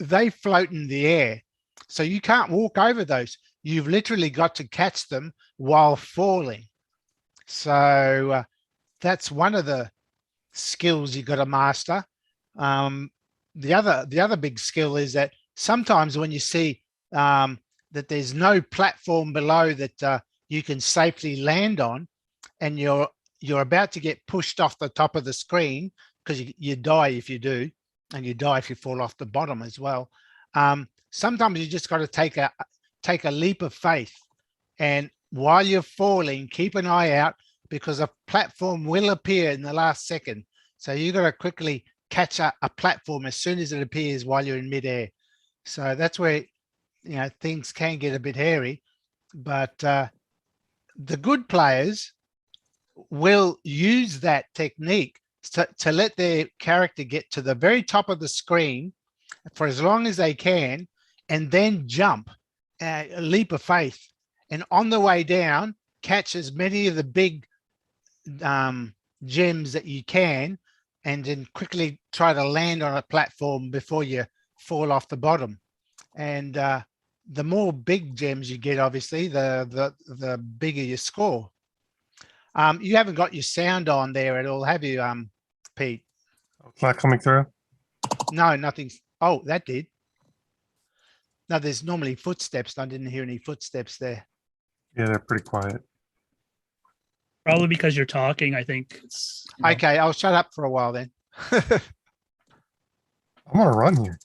they float in the air. So you can't walk over those. You've literally got to catch them while falling. So that's one of the skills you've got to master. The other big skill is that sometimes when you see that there's no platform below that you can safely land on, and you're about to get pushed off the top of the screen, because you die if you do, and you die if you fall off the bottom as well. Sometimes you just got to take a leap of faith, and while you're falling, keep an eye out, because a platform will appear in the last second. So you got to quickly catch a platform as soon as it appears while you're in midair. So that's where things can get a bit hairy, but the good players will use that technique to let their character get to the very top of the screen for as long as they can, and then jump, a leap of faith, and on the way down catch as many of the big gems that you can, and then quickly try to land on a platform before you fall off the bottom. And the more big gems you get, obviously, the bigger your score. You haven't got your sound on there at all, have you, Pete? It's not coming through. No, nothing's. Oh, that did. No, there's normally footsteps. I didn't hear any footsteps there. Yeah, they're pretty quiet. Probably because you're talking, I think. It's, you know, Okay, I'll shut up for a while then. I'm gonna run here.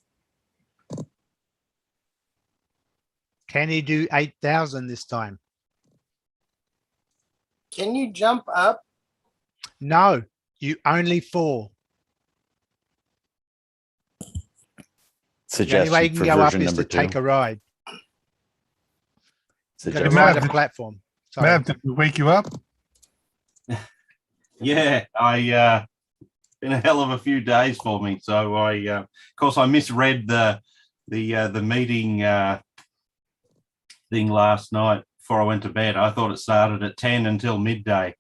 Can he do 8,000 this time? Can you jump up? No, you only fall. The only way you Suggestion can for go up version is number to take 2. a ride. Got to Suggestion. ride Matt, a did- platform. Sorry. Matt, did we wake you up? Yeah, been a hell of a few days for me. So of course, I misread the meeting thing last night before I went to bed. I thought it started at 10 until midday,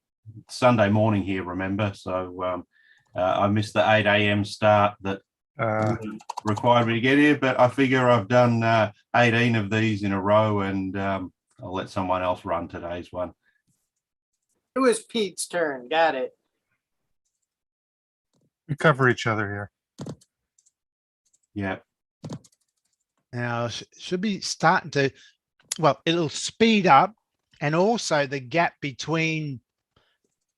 Sunday morning here. Remember, so I missed the 8 a.m. start that required me to get here. But I figure I've done 18 of these in a row, and I'll let someone else run today's one. It was Pete's turn. Got it. We cover each other here. Yeah. Now should be starting to, well, it'll speed up, and also the gap between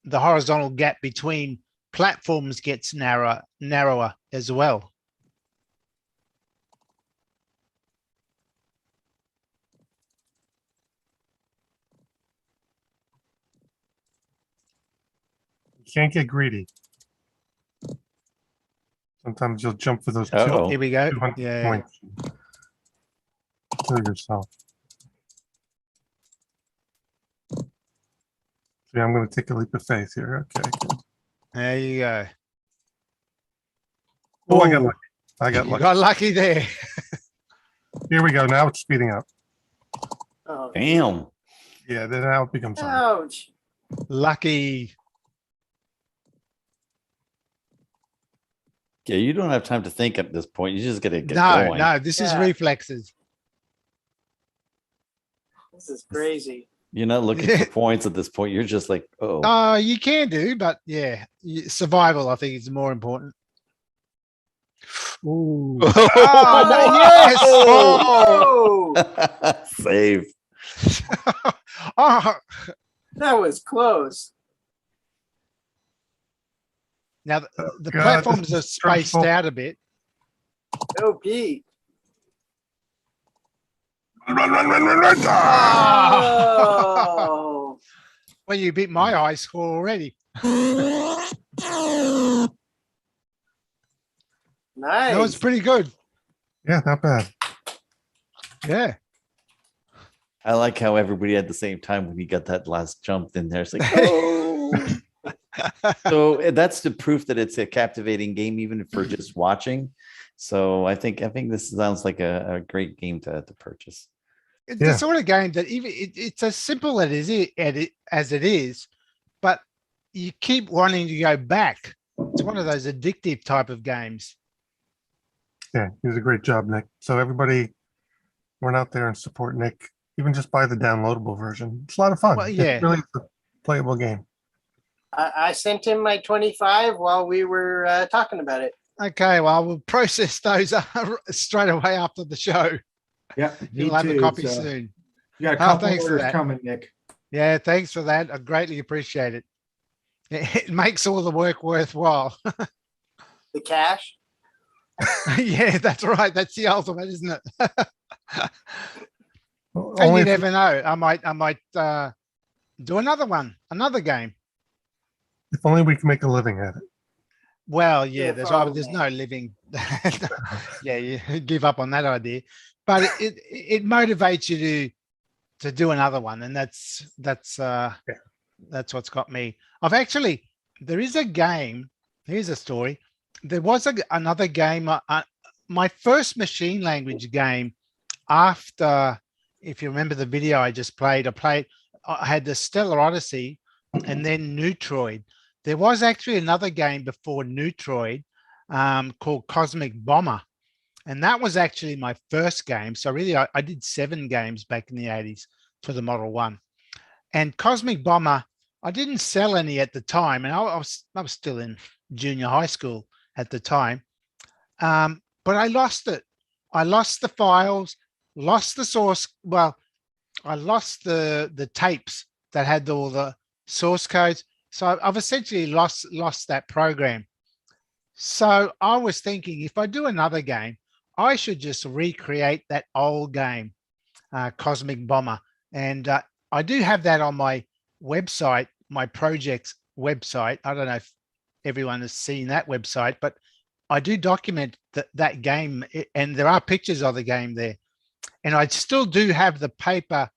the horizontal gap between platforms gets narrower as well. You can't get greedy. Sometimes you'll jump for those Uh-oh. Here we go. 200 Yeah. points. Kill yourself. Yeah, I'm going to take a leap of faith here. Okay. Good. There you go. Oh, I got Ooh, lucky. I got you lucky. got lucky there. Here we go. Now it's speeding up. Oh, Damn. Yeah, then now it becomes hard. ouch. Lucky. Yeah, you don't have time to think at this point. You just got to get No, going. no, this is Yeah. reflexes. This is crazy. You're not looking for points at this point. You're just like, oh. Oh, you can do, but yeah, survival, I think, is more important. Ooh. Oh, no, yes. Oh, Save. Oh, that was close. now the God, platforms this are is spaced stressful. out a bit. Oh, Pete. Run. Oh. Well, you beat my high score already. Nice. That was pretty good. Yeah, not bad. Yeah. I like how everybody at the same time when you got that last jump in there. It's like, oh. So that's the proof that it's a captivating game, even for just watching. So I think this sounds like a great game to purchase. It's Yeah. the sort of game that even it's as simple as it is, but you keep wanting to go back. It's one of those addictive type of games. Yeah, he did a great job, Nick. So everybody run out there and support Nick. Even just buy the downloadable version. It's a lot of fun. Well, yeah. It's really a playable game. I sent him my 25 while we were talking about it. Okay, well, we'll process those straight away after the show. Yeah, You'll me have a too. copy So soon. you got a Oh, couple thanks for orders that. coming, Nick. Yeah, thanks for that. I greatly appreciate it. It makes all the work worthwhile. The cash. Yeah, that's right. That's the ultimate, isn't it? And Only you if- never know. I might do another game. If only we can make a living at it. Well, yeah, Yeah, there's probably. no living. Yeah, you give up on that idea, but it motivates you to do another one, and that's what's got me. There is a game. Here's a story. There was another game. My first machine language game after, if you remember the video I just played, I had the Stellar Odyssey and then Neutroid. there was actually another game before Neutroid called Cosmic Bomber. And that was actually my first game. So really, I did 7 games back in the 80s for the Model 1. And Cosmic Bomber, I didn't sell any at the time. And I was still in junior high school at the time. But I lost it. I lost the files, lost the source. Well, I lost the tapes that had all the source codes. So I've essentially lost that program. So I was thinking, if I do another game, I should just recreate that old game, Cosmic Bomber. And I do have that on my website, my project's website. I don't know if everyone has seen that website, but I do document that game, and there are pictures of the game there. And I still do have the paper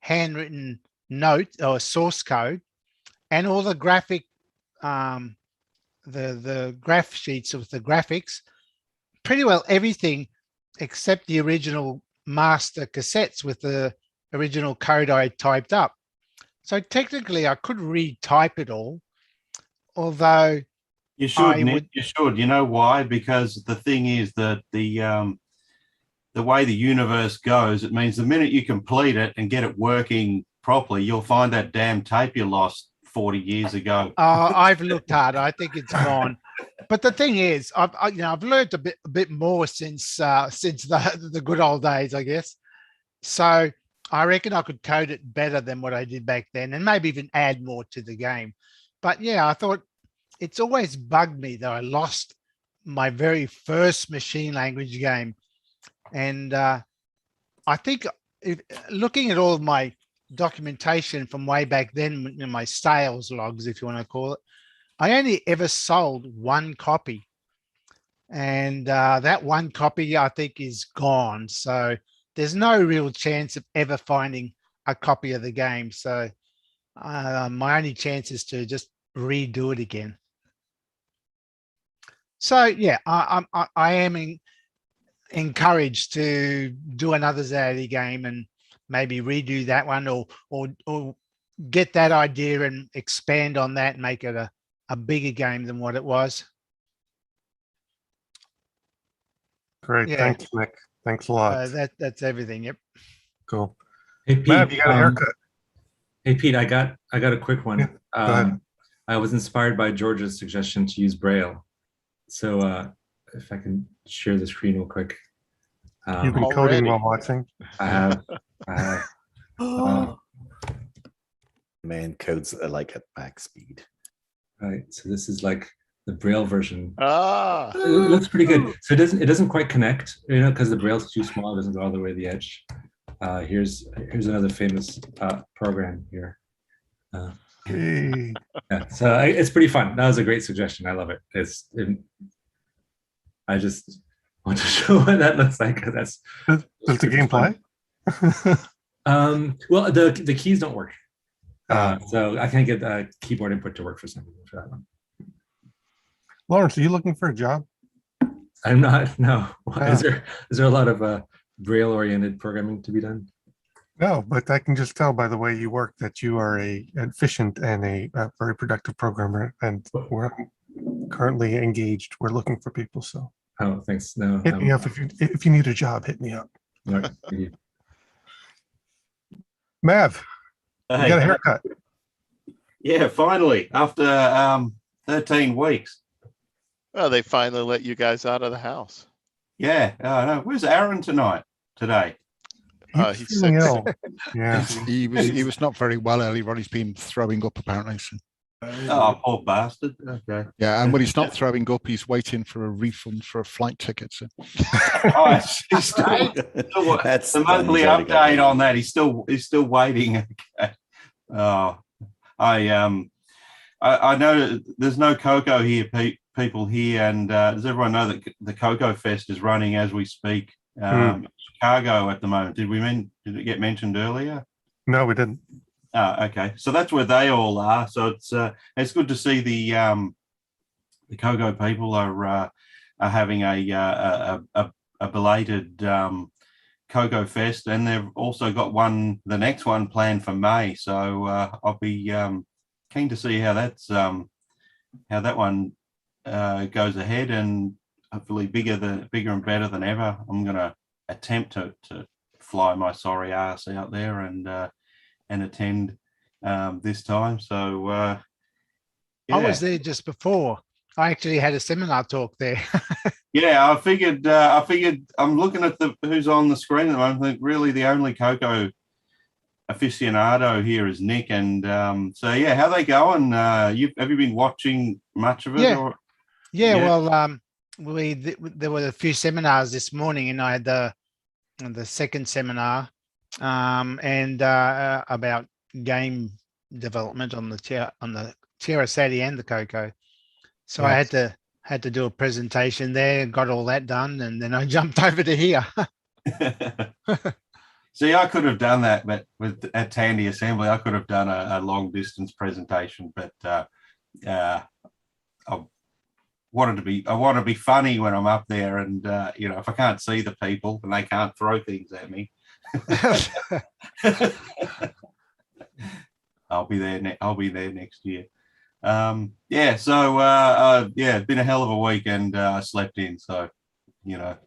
handwritten note or source code and all the graphic, the graph sheets with the graphics, pretty well everything except the original master cassettes with the original code I typed up. So technically I could retype it all, although you should, Nick, you should. You know why? Because the thing is that the way the universe goes, it means the minute you complete it and get it working properly, you'll find that damn tape you lost 40 years ago. I've looked hard. I think it's gone. But the thing is, I've learned a bit more since the good old days, I guess. So I reckon I could code it better than what I did back then, and maybe even add more to the game. But yeah, I thought it's always bugged me that I lost my very first machine language game. And I think looking at all of my documentation from way back then, my sales logs, if you want to call it, I only ever sold 1 copy. And that 1 copy, I think, is gone. So there's no real chance of ever finding a copy of the game. So my only chance is to just redo it again. So yeah, I am encouraged to do another Z80 game and maybe redo that one, or get that idea and expand on that and make it a bigger game than what it was. Great. Yeah. Thanks, Nick. Thanks a lot. That's everything. Yep. Cool. Hey Pete, Matt, you got a haircut. Hey Pete, I got a quick one. Yeah, go ahead. I was inspired by George's suggestion to use Braille. So if I can share the screen real quick. You've been coding while watching. I have. Man, codes are like at max speed. Right. So this is like the Braille version. Ah, It looks pretty good. So it doesn't quite connect, because the Braille's too small. It doesn't go all the way to the edge. Here's another famous program here. Hey. Yeah, so it's pretty fun. That was a great suggestion. I love it. I just want to show what that looks like. Does the game play? Well, the keys don't work. So I can't get the keyboard input to work for some reason for that one. Lawrence, are you looking for a job? I'm not. No. Ah. Is there a lot of Braille-oriented programming to be done? No, but I can just tell by the way you work that you are a efficient and a very productive programmer, and we're currently engaged. We're looking for people, so. Oh, thanks. No. Hit me up if you need a job. Hit me up. No, thank you. Mav, you got a haircut. Yeah, finally, after 13 weeks. well, they finally let you guys out of the house. Yeah, I know. Where's Aaron today? He's He's feeling sick. ill. Yeah. He was not very well earlier on. He's been throwing up apparently. So. Oh, poor bastard. Okay. Yeah, and when he's not throwing up, he's waiting for a refund for a flight ticket. So. Oh, he's still, That's the monthly update on that. He's still waiting. Okay. Oh, I know there's no Cocoa here, people here, and does everyone know that the Cocoa Fest is running as we speak? Chicago at the moment. Did it get mentioned earlier? No, we didn't. Okay, so that's where they all are. So it's good to see the Cocoa people are having a belated Cocoa Fest, and they've also got the next one planned for May. So I'll be keen to see how that's that one goes ahead, and hopefully bigger and better than ever. I'm going to attempt to fly my sorry ass out there and attend this time. So I was there just before. I actually had a seminar talk there. Yeah, I figured I'm looking at who's on the screen at the moment. I think really the only Coco aficionado here is Nick, and so yeah, how they going? Have you been watching much of it? Yeah. Or? Yeah, well, there were a few seminars this morning, and I had the second seminar, and about game development on the TRS-80 and the Coco. So I had to do a presentation there, got all that done, and then I jumped over to here. See, I could have done that, but at Tandy Assembly, I could have done a long distance presentation, but I want to be funny when I'm up there, and if I can't see the people and they can't throw things at me, I'll be there next year. It's been a hell of a week, and I slept in, so go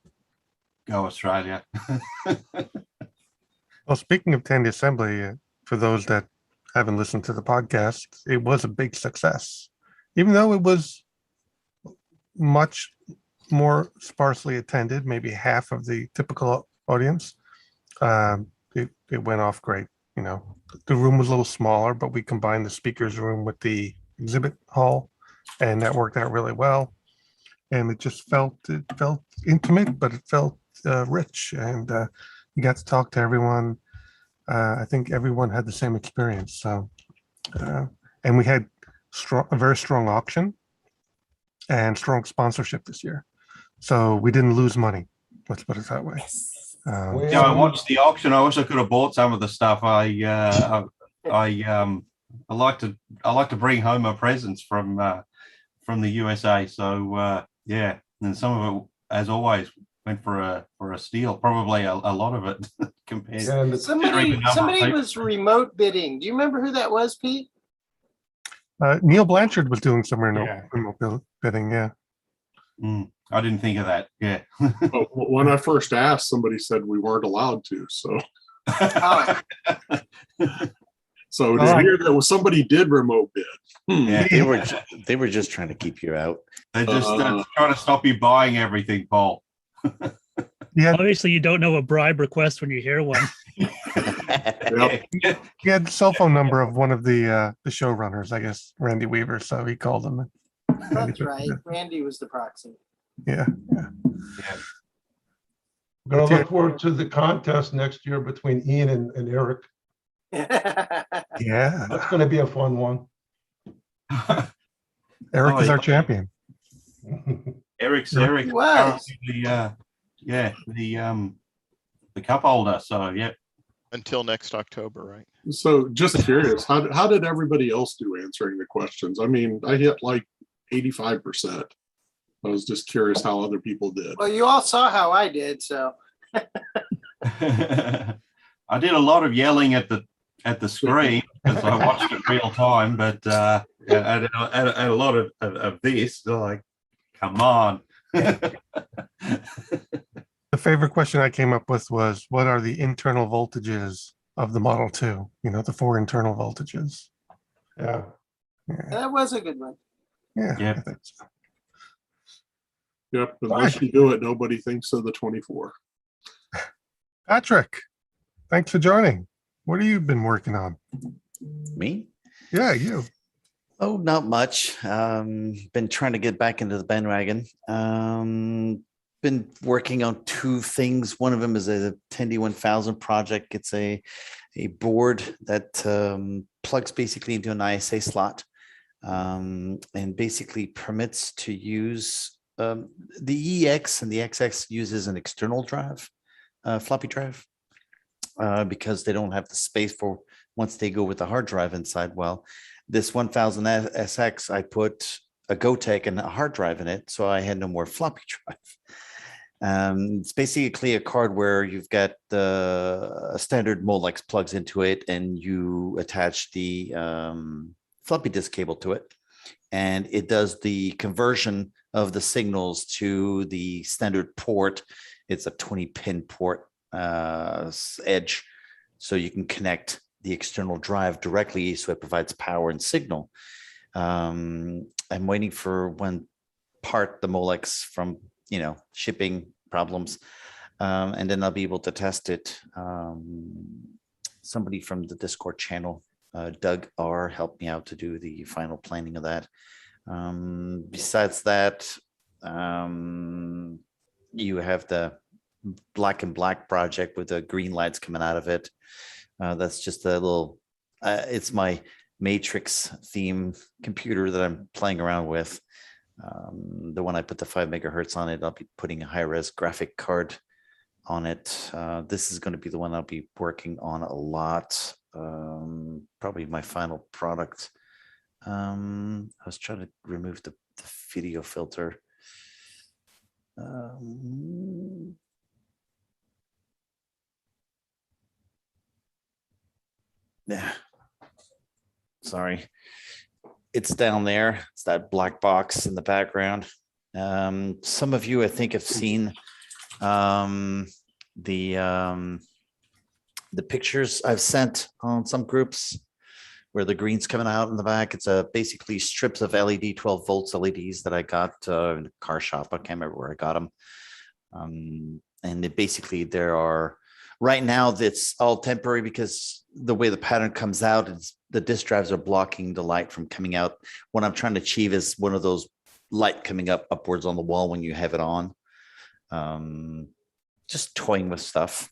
Australia. Well, speaking of Tandy Assembly, for those that haven't listened to the podcast, it was a big success, even though it was much more sparsely attended, maybe half of the typical audience. It went off great. The room was a little smaller, but we combined the speakers room with the exhibit hall, and that worked out really well. And it felt intimate, but it felt rich, and you got to talk to everyone. I think everyone had the same experience. So, and we had a very strong auction and strong sponsorship this year, so we didn't lose money. Let's put it that way. I watched the auction. I wish I could have bought some of the stuff. I like to bring home a presents from the USA. So and some of it, as always, went for a steal. Probably a lot of it compared. Yeah, somebody was remote bidding. Do you remember who that was, Pete? Neil Blanchard was doing some remote bidding. Yeah. I didn't think of that. Yeah. When I first asked, somebody said we weren't allowed to. So. So to hear that somebody did remote bid. Yeah, they were just trying to keep you out. They're just trying to stop you buying everything, Paul. Yeah. Obviously, you don't know a bribe request when you hear one. He had the cell phone number of one of the showrunners, I guess, Randy Weaver. So he called him. That's right. Randy was the proxy. Yeah. We're going to look forward to the contest next year between Ian and Eric. Yeah. That's going to be a fun one. Eric is our champion. Eric's was. the cup holder. So yeah. Until next October, right? So just curious, how did everybody else do answering the questions? I mean, I hit like 85%. I was just curious how other people did. Well, you all saw how I did, so. I did a lot of yelling at the screen because I watched it real time, but and a lot of this, like, come on. The favorite question I came up with was, what are the internal voltages of the Model 2? The 4 internal voltages. Yeah. That was a good one. Yeah. Yep. I think so. Yep. Unless you do it, nobody thinks of the 24. Patrick, thanks for joining. What have you been working on? Me? Yeah, you. Oh, not much. Been trying to get back into the bandwagon. Been working on two things. One of them is a Tandy 1000 project. It's a board that plugs basically into an ISA slot and basically permits to use the EX, and the XX uses an external drive, floppy drive, because they don't have the space for once they go with the hard drive inside. Well, this 1000 SX, I put a GoTech and a hard drive in it, so I had no more floppy drive. It's basically a card where you've got a standard Molex plugs into it, and you attach the floppy disk cable to it. and it does the conversion of the signals to the standard port. It's a 20-pin port edge, so you can connect the external drive directly, so it provides power and signal. I'm waiting for one part, the Molex, from shipping problems, and then I'll be able to test it. Somebody from the Discord channel, Doug R, helped me out to do the final planning of that. Besides that, you have the Black and Black project with the green lights coming out of it. That's just a little, it's my Matrix theme computer that I'm playing around with. The one I put the 5 megahertz on it, I'll be putting a high-res graphic card on it. This is going to be the one I'll be working on a lot. Probably my final product. I was trying to remove the video filter. Yeah, sorry, it's down there. It's that black box in the background. Some of you, I think, have seen the pictures I've sent on some groups where the green's coming out in the back. It's basically strips of LED 12 volts LEDs that I got in a car shop. I can't remember where I got them. And basically there are, right now it's all temporary because the way the pattern comes out is the disk drives are blocking the light from coming out. What I'm trying to achieve is one of those light coming upwards on the wall when you have it on. Just toying with stuff.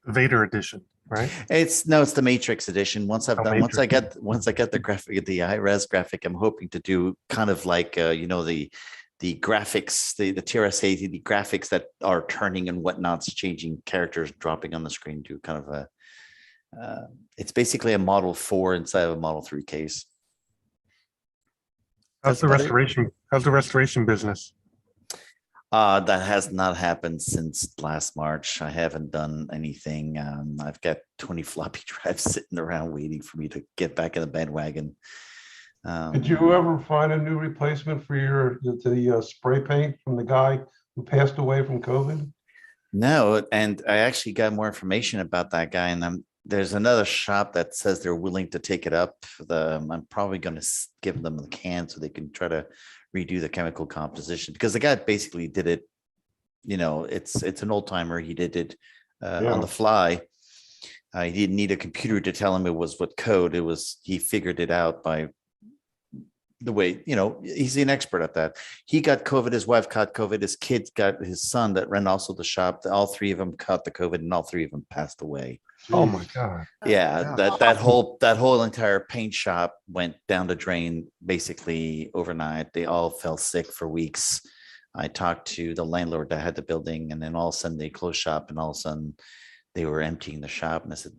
Vader edition, right? It's the Matrix edition. Once I've done, Matrix. once I get the graphic, the high res graphic, I'm hoping to do kind of like the graphics, the TRS-80, the graphics that are turning and whatnot's changing, characters dropping on the screen, do kind of a it's basically a Model 4 inside of a Model 3 case. How's the restoration? How's the restoration business? That has not happened since last March. I haven't done anything. I've got 20 floppy drives sitting around waiting for me to get back in the bandwagon. Did you ever find a new replacement for the spray paint from the guy who passed away from COVID? No, and I actually got more information about that guy, and there's another shop that says they're willing to take it up. I'm probably going to give them the can so they can try to redo the chemical composition, because the guy basically did it. It's an old timer. He did it on the fly. He didn't need a computer to tell him it was what code. He figured it out by the way, he's an expert at that. He got COVID, his wife caught COVID, his kids got, his son that ran also the shop, all three of them caught the COVID and all three of them passed away. Oh my God. Yeah, that whole entire paint shop went down the drain basically overnight. They all fell sick for weeks. I talked to the landlord that had the building, and then all of a sudden they closed shop, and all of a sudden they were emptying the shop, and I said,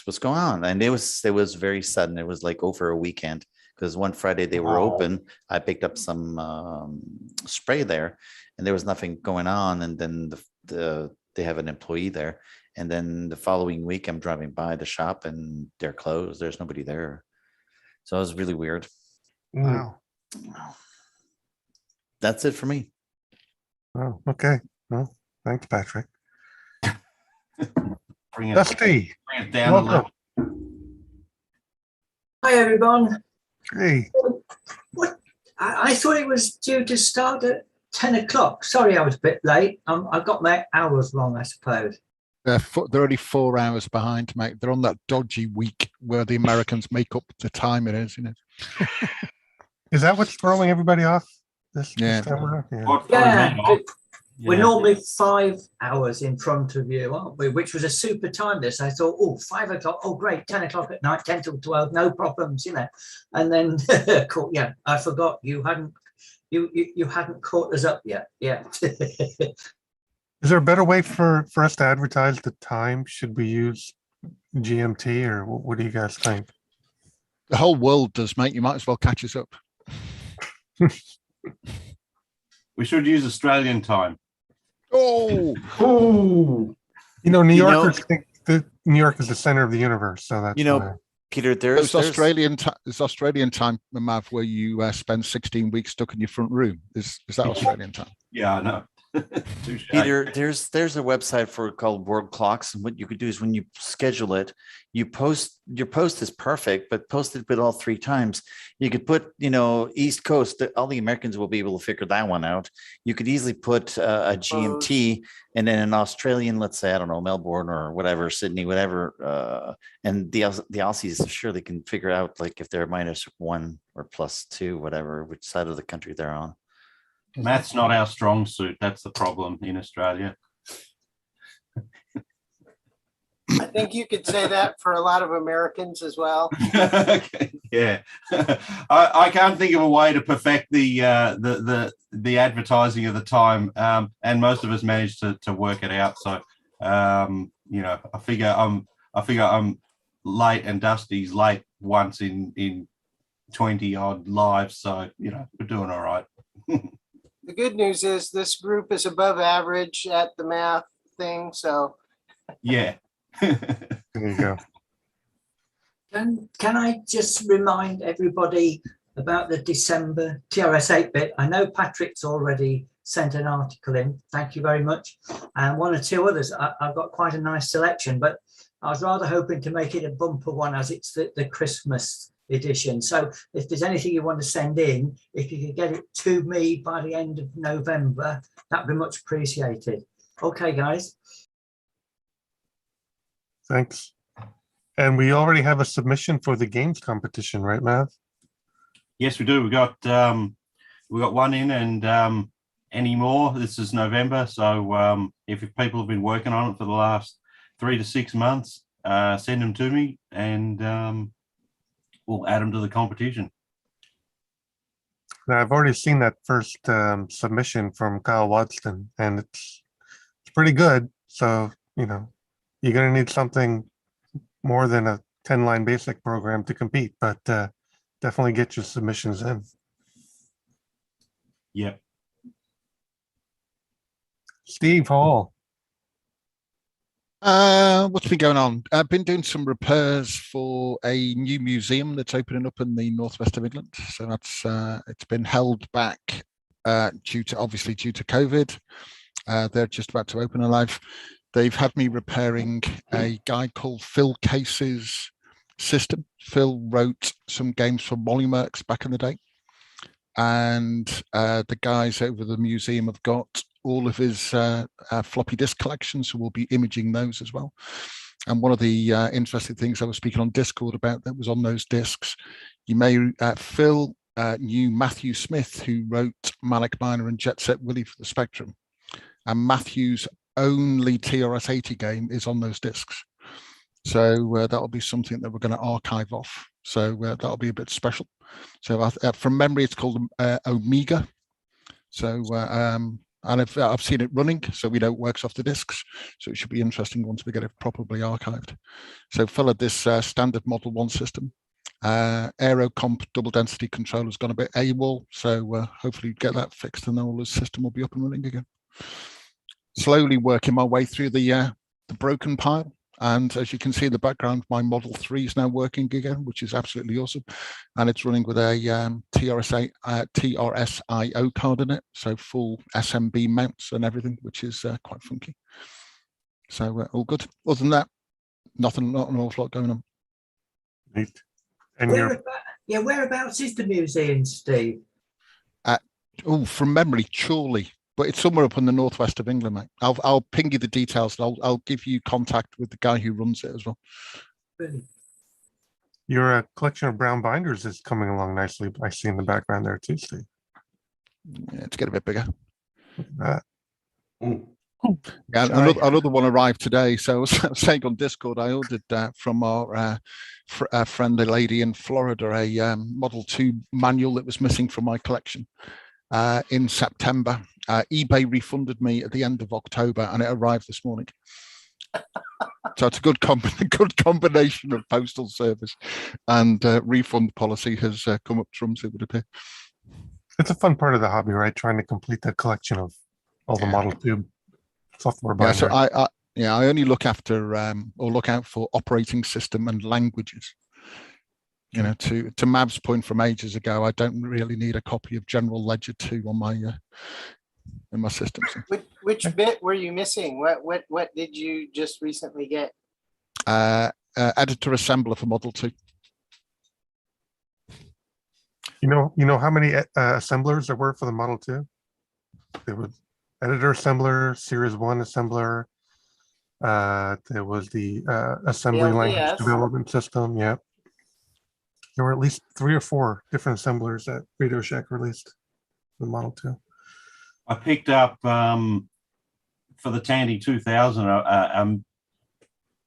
what's going on? And it was very sudden. It was like over a weekend, because one Friday they were open. I picked up some spray there, and there was nothing going on. And then they have an employee there. And then the following week, I'm driving by the shop and they're closed. There's nobody there. So it was really weird. Wow. That's it for me. Oh, okay. Well, thanks, Patrick. Bring it Dusty, down a little. welcome. Hi, everyone. Hey. What? I thought it was due to start at 10 o'clock. Sorry, I was a bit late. I got my hours wrong, I suppose. They're only 4 hours behind, mate. They're on that dodgy week where the Americans make up the time it is, Is that what's throwing everybody off this time around? Yeah. We're normally 5 hours in front of you, aren't we? Which was a super time. This I thought, 5 o'clock. Oh, great, 10 o'clock at night, 10 till 12, no problems, And then, I forgot you hadn't caught us up yet. Yeah. Is there a better way for us to advertise the time? Should we use GMT, or what do you guys think? The whole world does, mate. You might as well catch us up. We should use Australian time. Oh, New Yorkers think that New York is the center of the universe, so that's why. Peter, There's Australian time, Mav, where you spend 16 weeks stuck in your front room. Is that Australian time? Yeah, I know. Peter, there's a website for it called World Clocks, and what you could do is when you schedule it, you post your post is perfect, but post it with all 3 times. You could put, East Coast. All the Americans will be able to figure that one out. You could easily put a GMT and then an Australian, let's say, I don't know, Melbourne or whatever, Sydney, whatever, and the Aussies, sure, they can figure out like if they're -1 or +2, whatever, which side of the country they're on. Math's not our strong suit. That's the problem in Australia. I think you could say that for a lot of Americans as well. Okay, yeah, I can't think of a way to perfect the advertising of the time, and most of us managed to work it out. So, I figure I'm late, and Dusty's late once in 20 odd lives. So we're doing all right. The good news is this group is above average at the math thing. So yeah. There you go. Can I just remind everybody about the December TRS 8-bit? I know Patrick's already sent an article in. Thank you very much. And 1 or 2 others. I've got quite a nice selection, but I was rather hoping to make it a bumper one as it's the Christmas edition. So if there's anything you want to send in, if you could get it to me by the end of November, that'd be much appreciated. Okay, guys. Thanks. And we already have a submission for the games competition, right, Mav? Yes, we do. We got one in, and any more. This is November, so if people have been working on it for the last 3 to 6 months, send them to me, and we'll add them to the competition. Now, I've already seen that first submission from Kyle Wadston, and it's pretty good. So you're going to need something more than a 10-line basic program to compete, but definitely get your submissions in. Yep. Steve Hall. What's been going on? I've been doing some repairs for a new museum that's opening up in the northwest of England. So that's it's been held back due to COVID. They're just about to open alive. They've had me repairing a guy called Phil Case's system. Phil wrote some games for Mollymerks back in the day. And the guys over the museum have got all of his floppy disk collections, so we'll be imaging those as well. And one of the interesting things I was speaking on Discord about that was on those discs, Phil knew Matthew Smith, who wrote Malik Minor and Jet Set Willy for the Spectrum. And Matthew's only TRS-80 game is on those discs. So that'll be something that we're going to archive off. So that'll be a bit special. So from memory, it's called Omega. So and I've seen it running, so we know it works off the discs. So it should be interesting once we get it properly archived. So Phil had this standard Model 1 system. Aerocomp double density controller's gone a bit AWOL. So hopefully get that fixed, and then all the system will be up and running again. Slowly working my way through the broken pile. And as you can see in the background, my Model 3 is now working again, which is absolutely awesome. And it's running with a TRS-IO card in it. So full SMB mounts and everything, which is quite funky. So all good. Other than that, not an awful lot going on. Neat. And whereabouts is the museum, Steve? From memory, Chorley. But it's somewhere up in the northwest of England, mate. I'll ping you the details. I'll give you contact with the guy who runs it as well. Really? Your collection of brown binders is coming along nicely. I see in the background there too, Steve. Yeah, it's getting a bit bigger. Yeah, another one arrived today. So I was saying on Discord, I ordered from our friendly lady in Florida a Model 2 manual that was missing from my collection. In September. eBay refunded me at the end of October, and it arrived this morning. So it's a good combination of postal service and refund policy has come up trumps, it would appear. It's a fun part of the hobby, right? Trying to complete that collection of all the Model 2 software binders. Yeah, so I only look after or look out for operating system and languages. You know, to Mav's point from ages ago, I don't really need a copy of General Ledger 2 on my in my system. So. Which bit were you missing? What did you just recently get? Editor assembler for Model 2. You know how many assemblers there were for the Model 2? There was editor assembler, Series 1 assembler. There was the assembly language LDS. development system. Yeah. There were at least 3 or 4 different assemblers that Radio Shack released for the Model 2. I picked up for the Tandy 2000.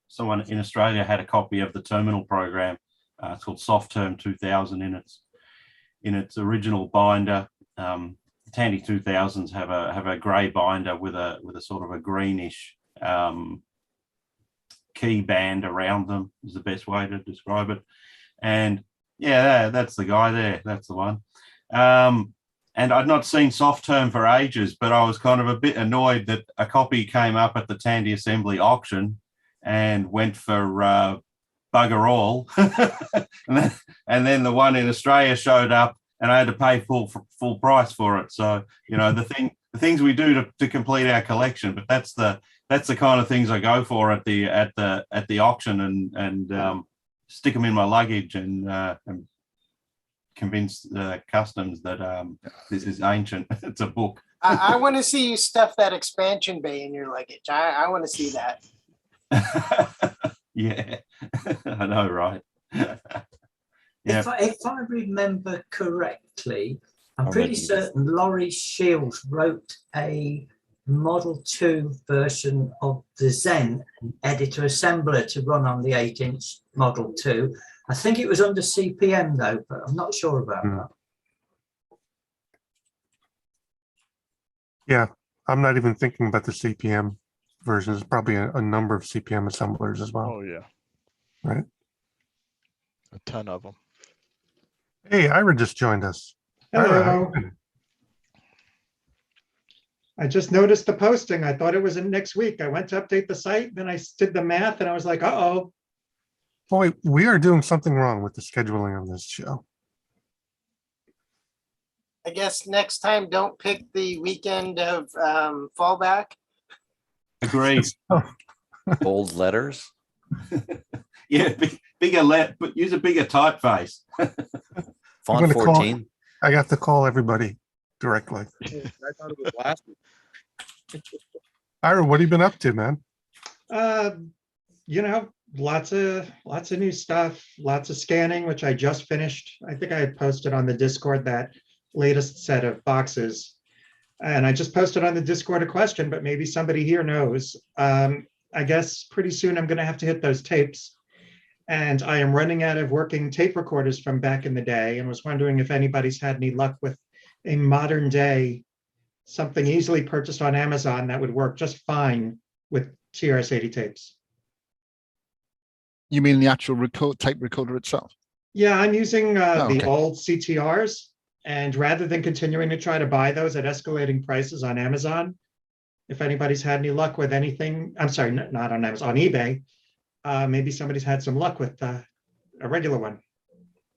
Someone in Australia had a copy of the terminal program. It's called Soft Term 2000 in its original binder. The Tandy 2000s have a grey binder with a sort of a greenish key band around them. Is the best way to describe it. And yeah, that's the guy there. That's the one. And I'd not seen Soft Term for ages, but I was kind of a bit annoyed that a copy came up at the Tandy Assembly auction and went for bugger all. and then the one in Australia showed up and I had to pay full price for it. So, you know, the things we do to complete our collection, but that's the kind of things I go for at the auction and stick them in my luggage and convince customs that this is ancient. It's a book. I want to see you stuff that expansion bay in your luggage. I want to see that. Yeah, I know, right? Yeah. If I remember correctly, I'm pretty certain Laurie Shields wrote a Model 2 version of the Zen editor assembler to run on the 8-inch Model 2. I think it was under CPM though, but I'm not sure about that. Yeah, I'm not even thinking about the CPM version. There's probably a number of CPM assemblers as well. Oh yeah, right. A ton of them. Hey, Ira just joined us. Hello. Ira, how you doing? I just noticed the posting. I thought it was in next week. I went to update the site, then I did the math and I was like, uh-oh. Boy, we are doing something wrong with the scheduling of this show. I guess next time, don't pick the weekend of fallback. Agreed. Bold letters. Yeah, bigger but use a bigger typeface. Font 14. I got to call everybody directly. I thought it was last week. Ira, what have you been up to, man? You know, lots of new stuff, lots of scanning, which I just finished. I think I had posted on the Discord that latest set of boxes. And I just posted on the Discord a question, but maybe somebody here knows. I guess pretty soon I'm going to have to hit those tapes. And I am running out of working tape recorders from back in the day and was wondering if anybody's had any luck with a modern day, something easily purchased on Amazon that would work just fine with TRS-80 tapes. You mean the actual tape recorder itself? Yeah, I'm using okay. the old CTRs. And rather than continuing to try to buy those at escalating prices on Amazon, if anybody's had any luck with anything, I'm sorry, not on Amazon, on eBay, maybe somebody's had some luck with a regular one.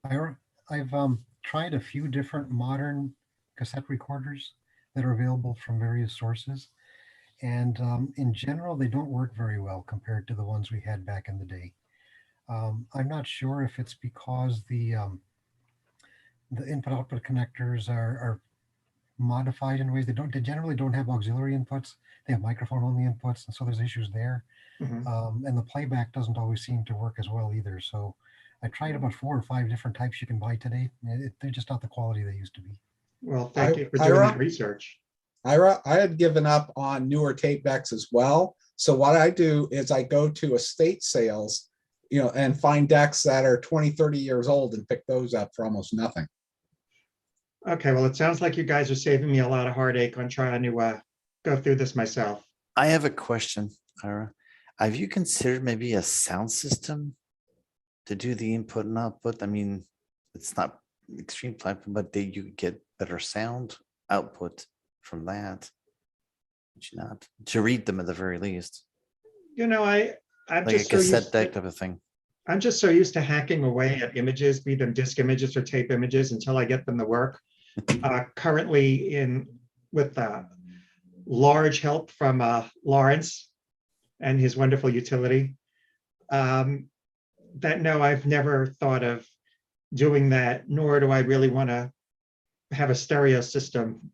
I've tried a few different modern cassette recorders that are available from various sources. And in general, they don't work very well compared to the ones we had back in the day. I'm not sure if it's because the input-output connectors are modified in ways they generally don't have auxiliary inputs. They have microphone-only inputs, and so there's issues there. Mm-hmm. And the playback doesn't always seem to work as well either. So I tried about 4 or 5 different types you can buy today. They're just not the quality they used to be. Well, thank you for doing that research. I had given up on newer tape decks as well. So what I do is I go to estate sales, and find decks that are 20, 30 years old and pick those up for almost nothing. Okay, well, it sounds like you guys are saving me a lot of heartache on trying to go through this myself. I have a question, Ira. Have you considered maybe a sound system to do the input and output? I mean, it's not extreme type, but you get better sound output from that. Would you not? To read them at the very least. I'm like just a cassette so deck type of thing. I'm just so used to hacking away at images, be them disk images or tape images, until I get them to work. Currently with large help from Lawrence and his wonderful utility, that no, I've never thought of doing that, nor do I really want to have a stereo system,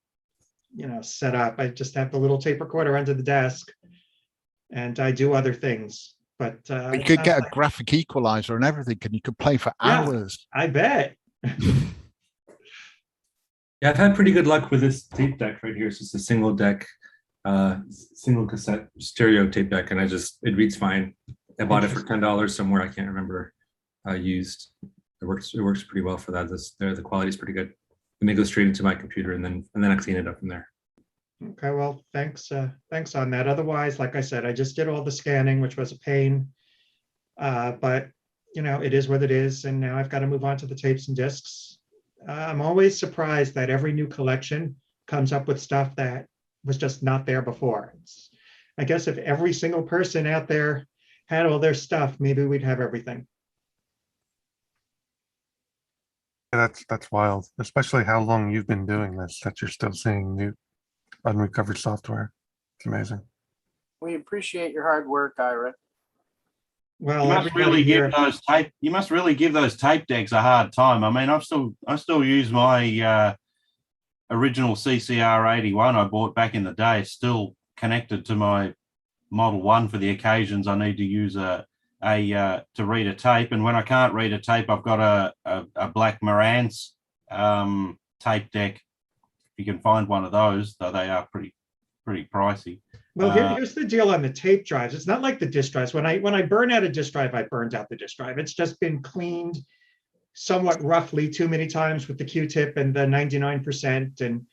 set up. I just have the little tape recorder under the desk, and I do other things. But you could get a graphic equalizer and everything, and you could play for hours. I bet. Yeah, I've had pretty good luck with this tape deck right here. It's just a single deck, single cassette stereo tape deck, and it reads fine. I bought it for $10 somewhere. I can't remember. Used. It works pretty well for that. The quality is pretty good. And they go straight into my computer, and then I clean it up from there. Okay, well, thanks on that. Otherwise, like I said, I just did all the scanning, which was a pain. But it is what it is, and now I've got to move on to the tapes and discs. I'm always surprised that every new collection comes up with stuff that was just not there before. I guess if every single person out there had all their stuff, maybe we'd have everything. That's wild, especially how long you've been doing this, that you're still seeing new unrecovered software. It's amazing. We appreciate your hard work, Ira. Well, you must really give those tape decks a hard time. I mean, I still use my original CCR-81 I bought back in the day. It's still connected to my Model 1 for the occasions I need to use to read a tape. And when I can't read a tape, I've got a black Marantz tape deck. If you can find one of those, though they are pretty pricey. Well, here's the deal on the tape drives. It's not like the disk drives. When I burn out a disk drive, I burned out the disk drive. It's just been cleaned somewhat roughly too many times with the Q-tip and the 99%. And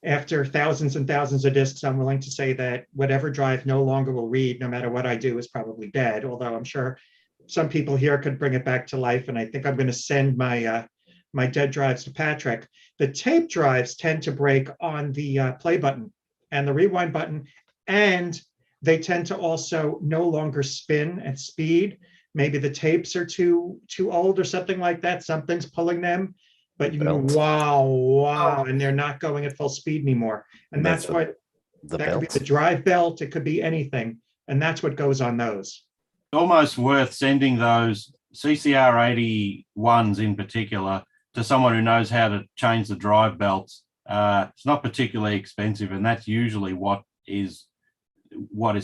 after thousands and thousands of disks, I'm willing to say that whatever drive no longer will read, no matter what I do, is probably dead. Although I'm sure some people here could bring it back to life. And I think I'm going to send my my dead drives to Patrick. The tape drives tend to break on the play button and the rewind button, and they tend to also no longer spin at speed. Maybe the tapes are too old or something like that. Something's pulling them, but you go, wow, and they're not going at full speed anymore. And that's what that could be, the drive belt. It could be anything, and that's what goes on those. Almost worth sending those CCR-81s in particular to someone who knows how to change the drive belts. It's not particularly expensive, and that's usually what is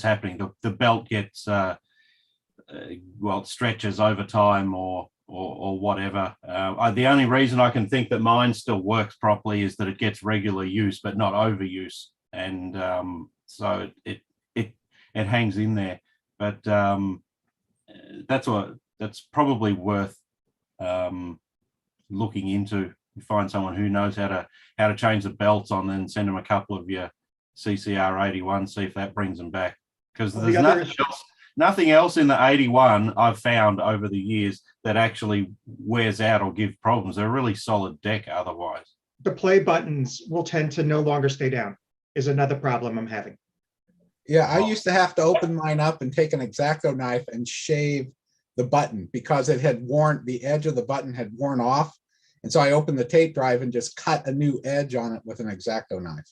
happening. The belt gets it stretches over time or whatever. The only reason I can think that mine still works properly is that it gets regular use but not overuse, and so it hangs in there. But that's probably worth looking into. You find someone who knows how to change the belts on, then send them a couple of your CCR-81, see if that brings them back. Because there's nothing else in the 81 I've found over the years that actually wears out or give problems. They're a really solid deck otherwise. The play buttons will tend to no longer stay down, is another problem I'm having. Yeah, I used to have to open mine up and take an X-Acto knife and shave the button because it had worn, the edge of the button had worn off. And so I opened the tape drive and just cut a new edge on it with an X-Acto knife.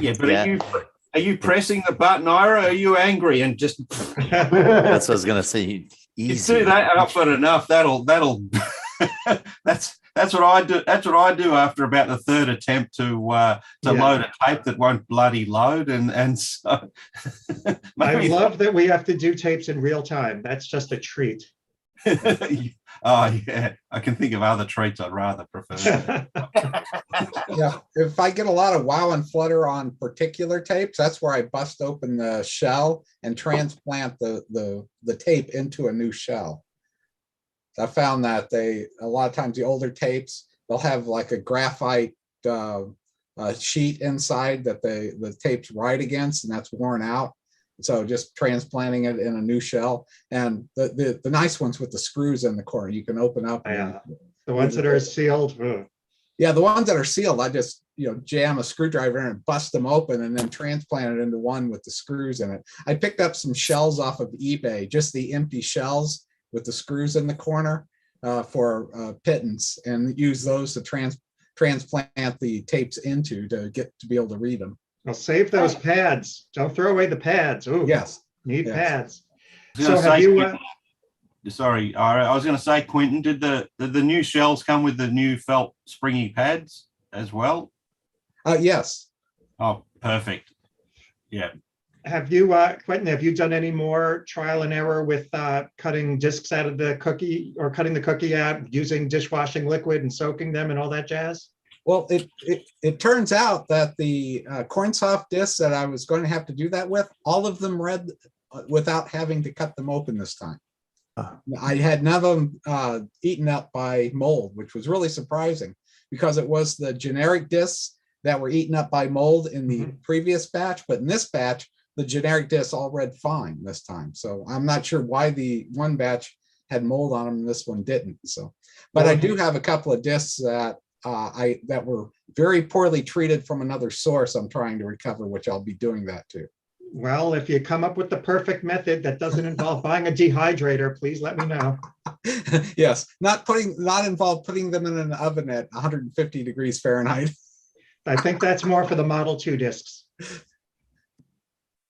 Yeah, but are you pressing the button, Ira? Or are you angry and just? That's what I was gonna say. You do that often enough, that'll. That's what I do. That's what I do after about the third attempt to load a tape that won't bloody load, and so. I love that we have to do tapes in real time. That's just a treat. Oh yeah, I can think of other treats I'd rather prefer. Yeah, if I get a lot of wow and flutter on particular tapes, that's where I bust open the shell and transplant the tape into a new shell. I found that a lot of times the older tapes, they'll have like a graphite sheet inside that the tapes write against, and that's worn out. So just transplanting it in a new shell, and the nice ones with the screws in the corner, you can open up. Yeah, the ones that are sealed. Yeah, the ones that are sealed, I just jam a screwdriver in and bust them open, and then transplant it into one with the screws in it. I picked up some shells off of eBay, just the empty shells, with the screws in the corner for pittance, and use those to transplant the tapes into to be able to read them. Well, save those pads. Don't throw away the pads. Ooh, yes, need yes. pads. I was gonna So have say, you? Quentin- sorry, I was going to say, Quentin, did the new shells come with the new felt springy pads as well? Yes. Oh, perfect. Yeah. Have you, Quentin? Have you done any more trial and error with cutting discs out of the cookie, or cutting the cookie out using dishwashing liquid and soaking them and all that jazz? Well, it turns out that the cornsoft discs that I was going to have to do that with, all of them read without having to cut them open this time. I had none of them eaten up by mold, which was really surprising, because it was the generic discs that were eaten up by mold in the previous batch, but in this batch, the generic discs all read fine this time. So I'm not sure why the one batch had mold on them and this one didn't. So, but I do have a couple of discs that that were very poorly treated from another source I'm trying to recover, which I'll be doing that too. Well, if you come up with the perfect method that doesn't involve buying a dehydrator, please let me know. Yes, not involved putting them in an oven at 150 degrees Fahrenheit. I think that's more for the Model 2 discs.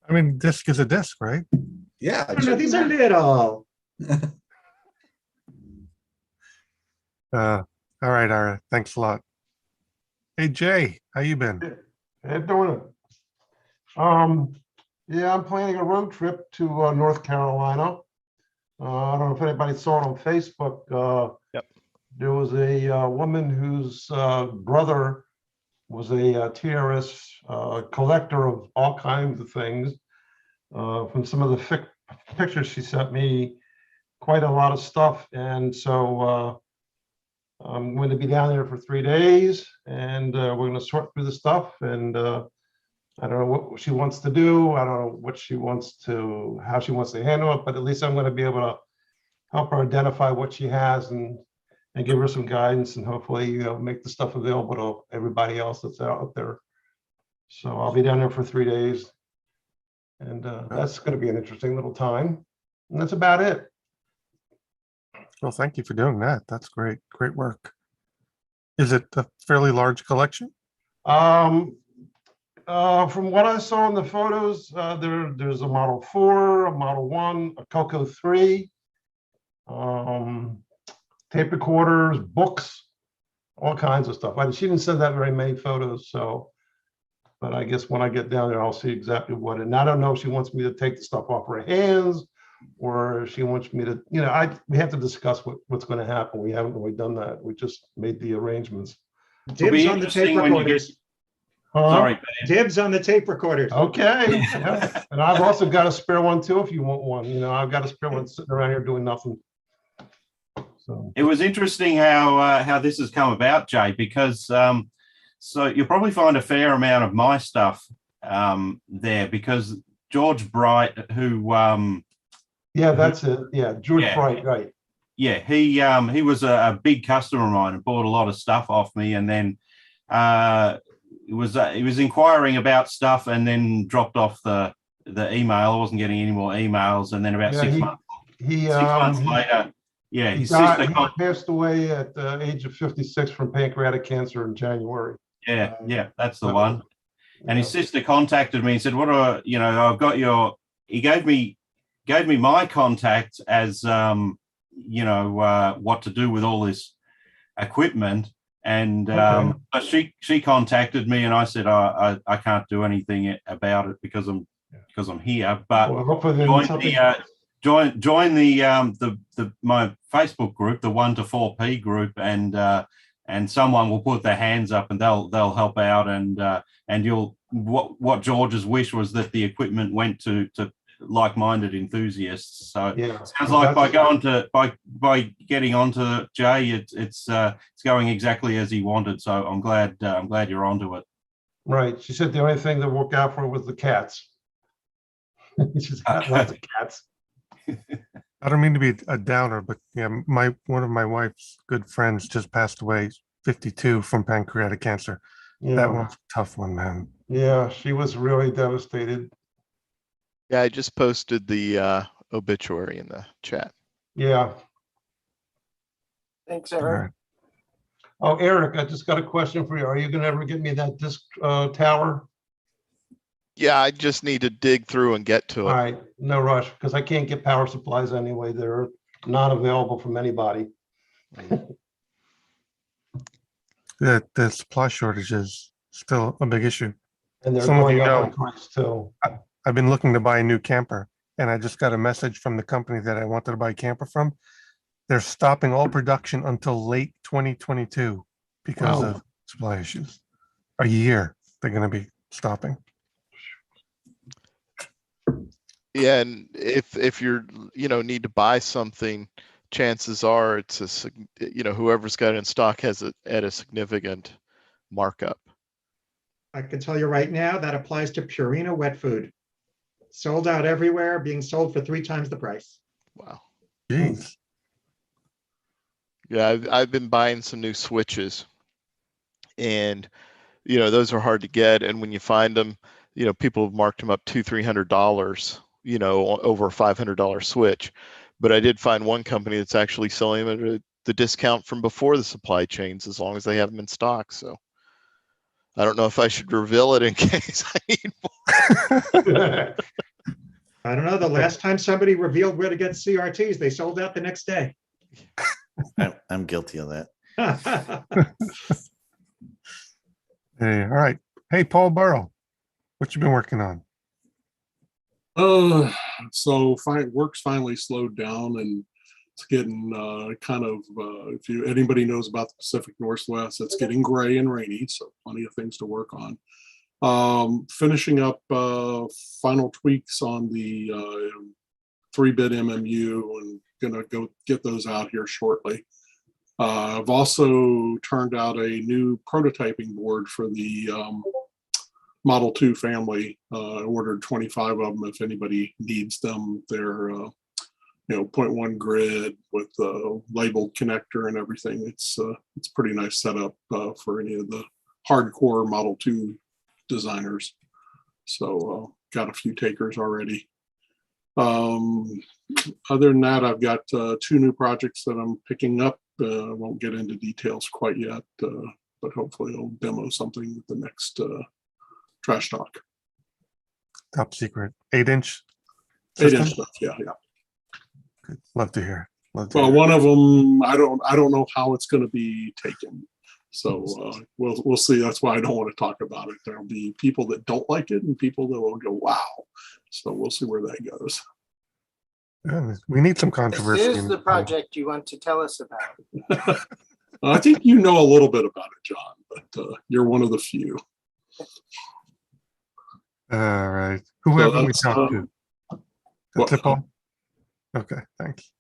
I mean, disc is a disc, right? Yeah. No, these are little. All right, Ira. Thanks a lot. Hey, Jay, how you been? Hey, doing it. Yeah, I'm planning a road trip to North Carolina. I don't know if anybody saw it on Facebook. Yep. There was a woman whose brother was a TRS collector of all kinds of things. From some of the pictures she sent me, quite a lot of stuff. And so I'm going to be down there for 3 days, and we're going to sort through the stuff. And I don't know what she wants to do. I don't know what she wants to, how she wants to handle it, but at least I'm going to be able to help her identify what she has and give her some guidance, and hopefully, make the stuff available to everybody else that's out there. So I'll be down there for 3 days, and that's going to be an interesting little time. And that's about it. Well, thank you for doing that. That's great. Great work. Is it a fairly large collection? From what I saw in the photos, there's a Model 4, a Model 1, a Coco 3, tape recorders, books, all kinds of stuff. She didn't send that very many photos, so, but I guess when I get down there, I'll see exactly what. And I don't know if she wants me to take the stuff off her hands, or if she wants me to, we have to discuss what's going to happen. We haven't really done that. We just made the arrangements. Dibs on the tape recorders. Sorry. Dibs on the tape recorders. Okay. Yeah. And I've also got a spare one too, if you want one. I've got a spare one sitting around here doing nothing. So it was interesting how this has come about, Jay, because so you'll probably find a fair amount of my stuff there, because George Bright, who yeah, that's it. Yeah, George Bright, right. Yeah, he was a big customer of mine and bought a lot of stuff off me, and then he was inquiring about stuff and then dropped off the email. I wasn't getting any more emails, and then about 6 months. 6 months later, yeah, he passed away at the age of 56 from pancreatic cancer in January. Yeah, that's the one. And his sister contacted me and said, "What do I've got your." He gave me my contact as what to do with all this equipment. And she contacted me, and I said, I can't do anything about it because I'm here. But join my Facebook group, the 1 to 4P group, and someone will put their hands up and they'll help out. And what George's wish was that the equipment went to like-minded enthusiasts. So it sounds like by getting onto Jay, it's going exactly as he wanted. So I'm glad you're onto it. Right. She said the only thing that worked out for her was the cats. She's got lots of cats. I don't mean to be a downer, but yeah, one of my wife's good friends just passed away, 52, from pancreatic cancer. Yeah. That one's a tough one, man. Yeah, she was really devastated. Yeah, I just posted the obituary in the chat. Yeah. Thanks, All Eric. right. Oh, Eric, I just got a question for you. Are you gonna ever get me that disc tower? Yeah, I just need to dig through and get to All it. right, no rush, because I can't get power supplies anyway. They're not available from anybody. The supply shortage is still a big issue. And they're Some of going you up know, in price too. I've been looking to buy a new camper, and I just got a message from the company that I wanted to buy a camper from. They're stopping all production until late 2022 because Wow. of supply issues. A year they're going to be stopping. Yeah, and if you're need to buy something, chances are it's whoever's got it in stock has it at a significant markup. I can tell you right now, that applies to Purina wet food. Sold out everywhere, being sold for 3 times the price. Wow. Jeez. Yeah, I've been buying some new switches, and those are hard to get. And when you find them, people have marked them up $200-300, over a $500 switch. But I did find one company that's actually selling them at the discount from before the supply chains, as long as they have them in stock. So I don't know if I should reveal it in case I need more. I don't know. The last time somebody revealed where to get CRTs, they sold out the next day. I'm guilty of that. Hey, all right. Hey, Paul Burrow, what you been working on? So work's finally slowed down, and it's getting kind of if anybody knows about the Pacific Northwest, it's getting gray and rainy, so plenty of things to work on. Finishing up final tweaks on the 3-bit MMU, and gonna go get those out here shortly. I've also turned out a new prototyping board for the Model 2 family. I ordered 25 of them if anybody needs them. They're 0.1 grid with a labeled connector and everything. It's pretty nice setup for any of the hardcore Model 2 designers. So got a few takers already. Other than that, I've got 2 new projects that I'm picking up. I won't get into details quite yet, but hopefully I'll demo something at the next Trash Talk. Top secret 8-inch 8-inch stuff, yeah. Good. Love to hear. Well, one of them, I don't know how it's going to be taken. So we'll see. That's why I don't want to talk about it. There'll be people that don't like it and people that will go, wow. So we'll see where that goes. Yeah, we need some controversy. This is the project you want to tell us about. I think you know a little bit about it, John, but you're one of the few. All right. Whoever we that's, talk to. That's it, Paul? Okay, thanks.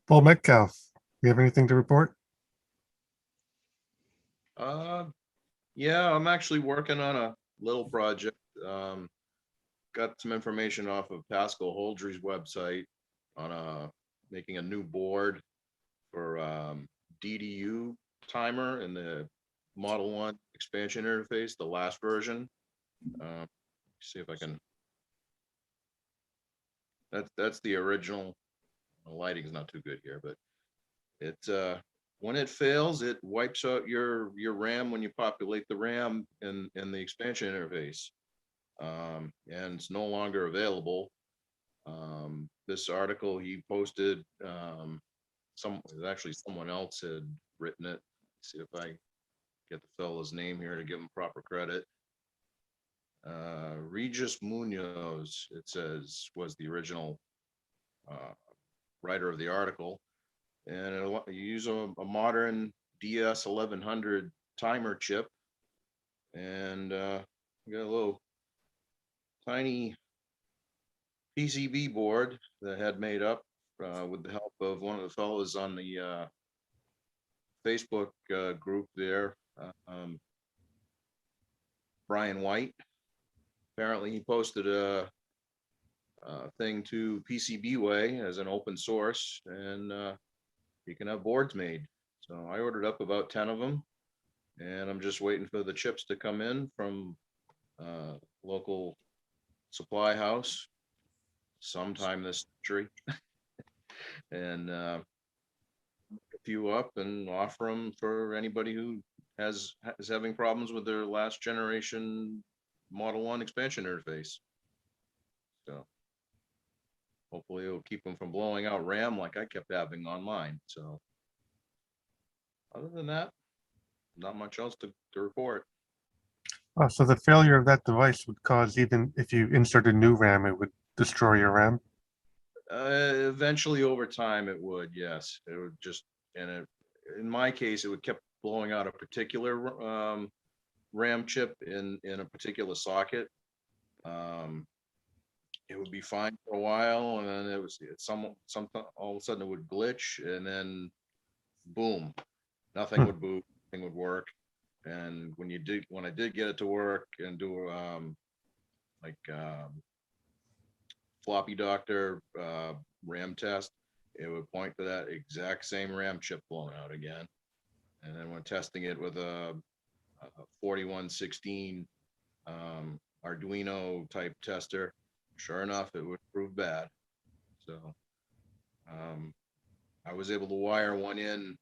Paul Metcalf, you have anything to report? Yeah, I'm actually working on a little project. Got some information off of Pascal Holdry's website on making a new board for DDU timer in the Model 1 expansion interface, the last version. See if I can. That's the original. The lighting is not too good here, but it's when it fails, it wipes out your RAM when you populate the RAM in the expansion interface, and it's no longer available. This article he posted, actually someone else had written it. Let's see if I get the fellow's name here to give him proper credit. Regis Munoz, it says, was the original writer of the article, and you use a modern DS 1100 timer chip, and we got a little tiny PCB board that had made up with the help of one of the fellows on the Facebook group there, Brian White. Apparently he posted a thing to PCBWay as an open source, and you can have boards made. So I ordered up about 10 of them, and I'm just waiting for the chips to come in from local supply house sometime this century. and a few up and offer them for anybody who is having problems with their last generation Model 1 expansion interface. So hopefully it'll keep them from blowing out RAM like I kept having on mine. So other than that, not much else to report. Oh, so the failure of that device would cause, even if you inserted new RAM, it would destroy your RAM? Eventually over time it would, yes. It would just, in my case, it would kept blowing out a particular RAM chip in a particular socket. It would be fine for a while, and then something all of a sudden it would glitch, and then boom, nothing would boot, nothing would work. And when I did get it to work and do floppy doctor RAM test, it would point to that exact same RAM chip blown out again. And then when testing it with a 4116 Arduino type tester, sure enough, it would prove bad. So I was able to wire one in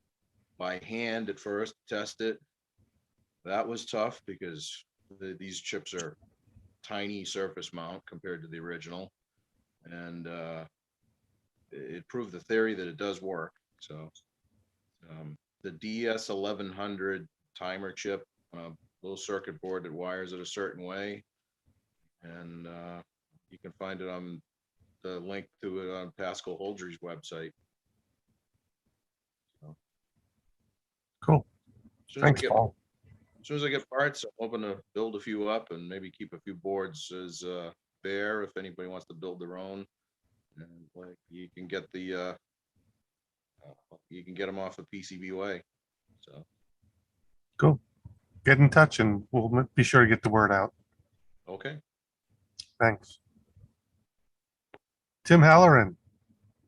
by hand at first, test it. That was tough because these chips are tiny surface mount compared to the original, and it proved the theory that it does work. So the DS1100 timer chip on a little circuit board that wires it a certain way, and you can find it on the link to it on Pascal Holdry's website. So, cool. Thanks, Paul. As soon as I get parts, I'm hoping to build a few up and maybe keep a few boards as bare if anybody wants to build their own. And like you can get them off of PCBWay. So cool. Get in touch and we'll be sure to get the word out. Okay. Thanks. Tim Halloran,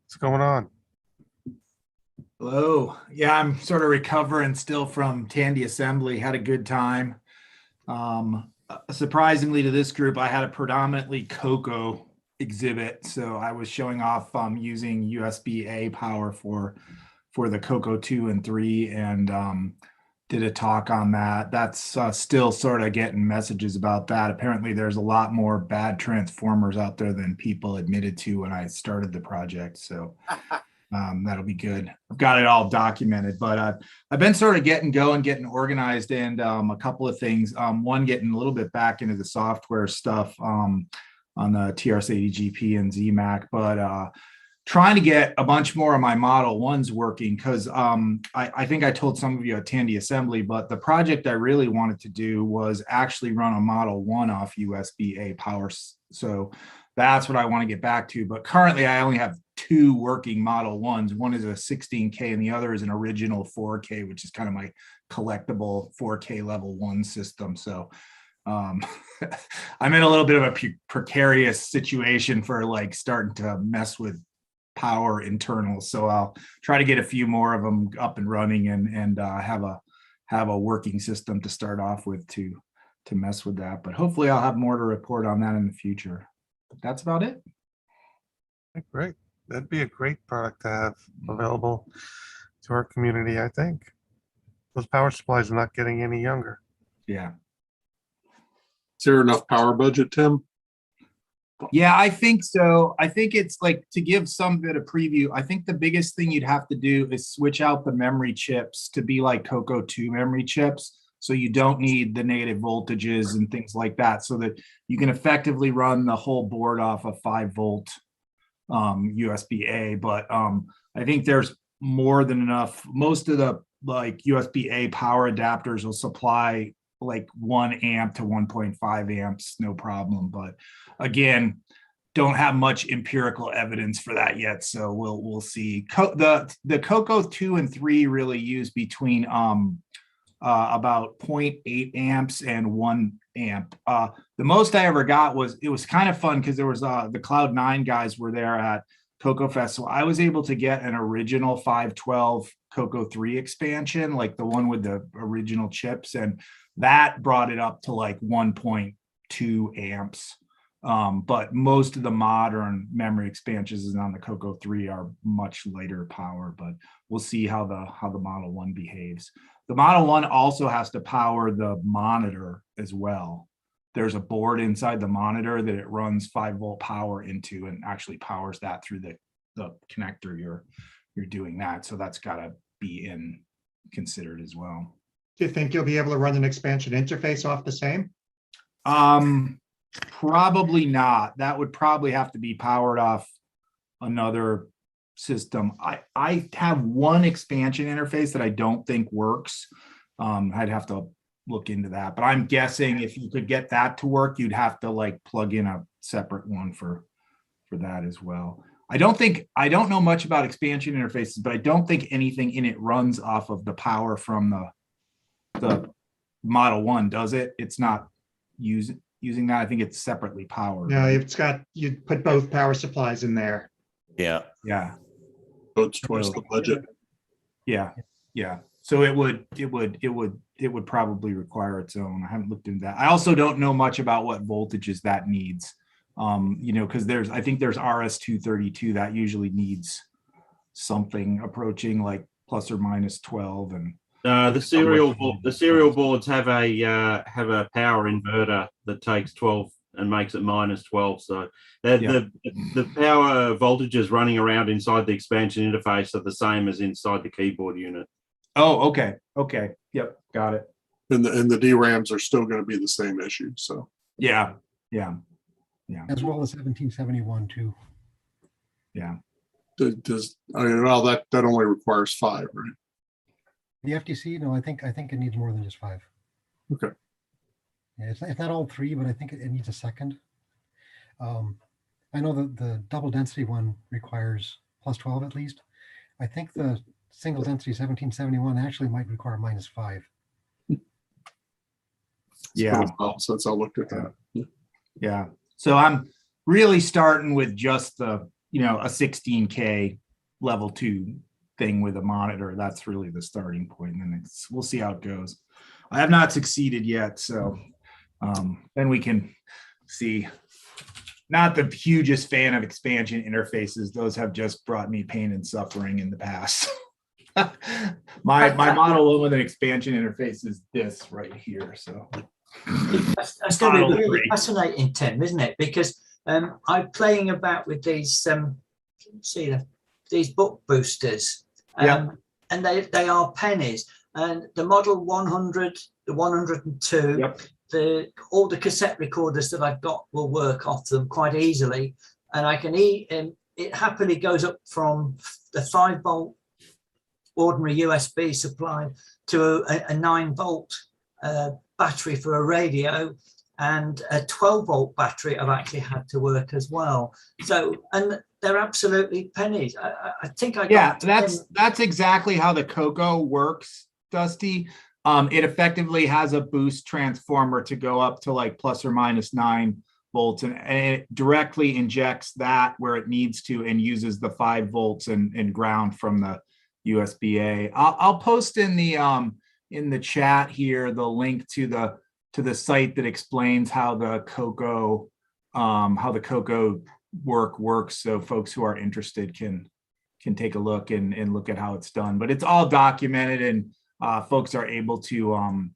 what's going on? Hello. Yeah, I'm sort of recovering still from Tandy Assembly. Had a good time. Surprisingly to this group, I had a predominantly Coco exhibit. So I was showing off using USB-A power for the Coco 2 and 3 and did a talk on that. That's still sort of getting messages about that. Apparently there's a lot more bad transformers out there than people admitted to when I started the project. So that'll be good. I've got it all documented, but I've been sort of getting organized, and a couple of things. One, getting a little bit back into the software stuff on the TRS-80 GP and ZMAC, but trying to get a bunch more of my Model 1s working because I think I told some of you at Tandy Assembly, but the project I really wanted to do was actually run a Model 1 off USB-A power. So that's what I want to get back to. But currently I only have two working Model 1s. One is a 16K and the other is an original 4K, which is kind of my collectible 4K level 1 system. So I'm in a little bit of a precarious situation for like starting to mess with power internals. So I'll try to get a few more of them up and running and have a working system to start off with to mess with that. But hopefully I'll have more to report on that in the future. But that's about it. Great. That'd be a great product to have available to our community, I think. Those power supplies are not getting any younger. Yeah. Is there enough power budget, Tim? Yeah, I think so. I think it's like, to give some bit of preview, I think the biggest thing you'd have to do is switch out the memory chips to be like Coco 2 memory chips. So you don't need the negative voltages and things like that, so that you can effectively run the whole board off a 5-volt USB-A. But I think there's more than enough. Most of the like USB-A power adapters will supply like 1 amp to 1.5 amps, no problem. But again, don't have much empirical evidence for that yet, so we'll see. The Coco 2 and 3 really use between about 0.8 amps and 1 amp. The most I ever got was, it was kind of fun because there was the Cloud9 guys were there at Coco Fest, so I was able to get an original 512 Coco 3 expansion, like the one with the original chips, and that brought it up to like 1.2 amps. But most of the modern memory expansions on the Coco 3 are much lighter power, but we'll see how the Model 1 behaves. The Model 1 also has to power the monitor as well. There's a board inside the monitor that it runs 5-volt power into and actually powers that through the connector you're doing that. So that's got to be considered as well. Do you think you'll be able to run an expansion interface off the same? Probably not. That would probably have to be powered off another system. I have one expansion interface that I don't think works. I'd have to look into that, but I'm guessing if you could get that to work, you'd have to like plug in a separate one for that as well. I don't know much about expansion interfaces, but I don't think anything in it runs off of the power from the Model 1, does it? It's not using that. I think it's separately powered. No, it's got, you put both power supplies in there. Yeah. Yeah. So it's twice the budget. Yeah. Yeah. So it would probably require its own. I haven't looked into that. I also don't know much about what voltages that needs. Because I think there's RS-232 that usually needs something approaching like plus or minus 12, and the serial boards have a power inverter that takes 12 and makes it minus 12. So the power voltages running around inside the expansion interface are the same as inside the keyboard unit. Oh, okay. Okay. Yep. Got it. And the DRAMs are still going to be the same issue. So yeah. As well as 1771 too. Yeah. Well, that only requires 5, right? The FTC, no, I think it needs more than just 5. Okay. Yeah, it's not all 3, but I think it needs a second. I know that the double density one requires plus 12 at least. I think the single density 1771 actually might require minus 5. Yeah. Since I looked at that. Yeah. So I'm really starting with just a 16K level 2 thing with a monitor. That's really the starting point, and then we'll see how it goes. I have not succeeded yet, so then we can see. Not the hugest fan of expansion interfaces. Those have just brought me pain and suffering in the past. my Model 1 with an expansion interface is this right here. So that's going to be really fascinating, Tim, isn't it? Because I'm playing about with these these book boosters, and they are pennies. And the Model 100, the 102, all the cassette recorders that I've got will work off them quite easily, and I can it happily goes up from the 5-volt ordinary USB supply to a 9-volt battery for a radio, and a 12-volt battery I've actually had to work as well. So, and they're absolutely pennies. I think I got that's exactly how the Coco works, Dusty. It effectively has a boost transformer to go up to like plus or minus 9 volts, and it directly injects that where it needs to and uses the 5 volts and ground from the USB-A. I'll post in the chat here the link to the site that explains how the Coco works, so folks who are interested can take a look and look at how it's done. But it's all documented, and folks are able to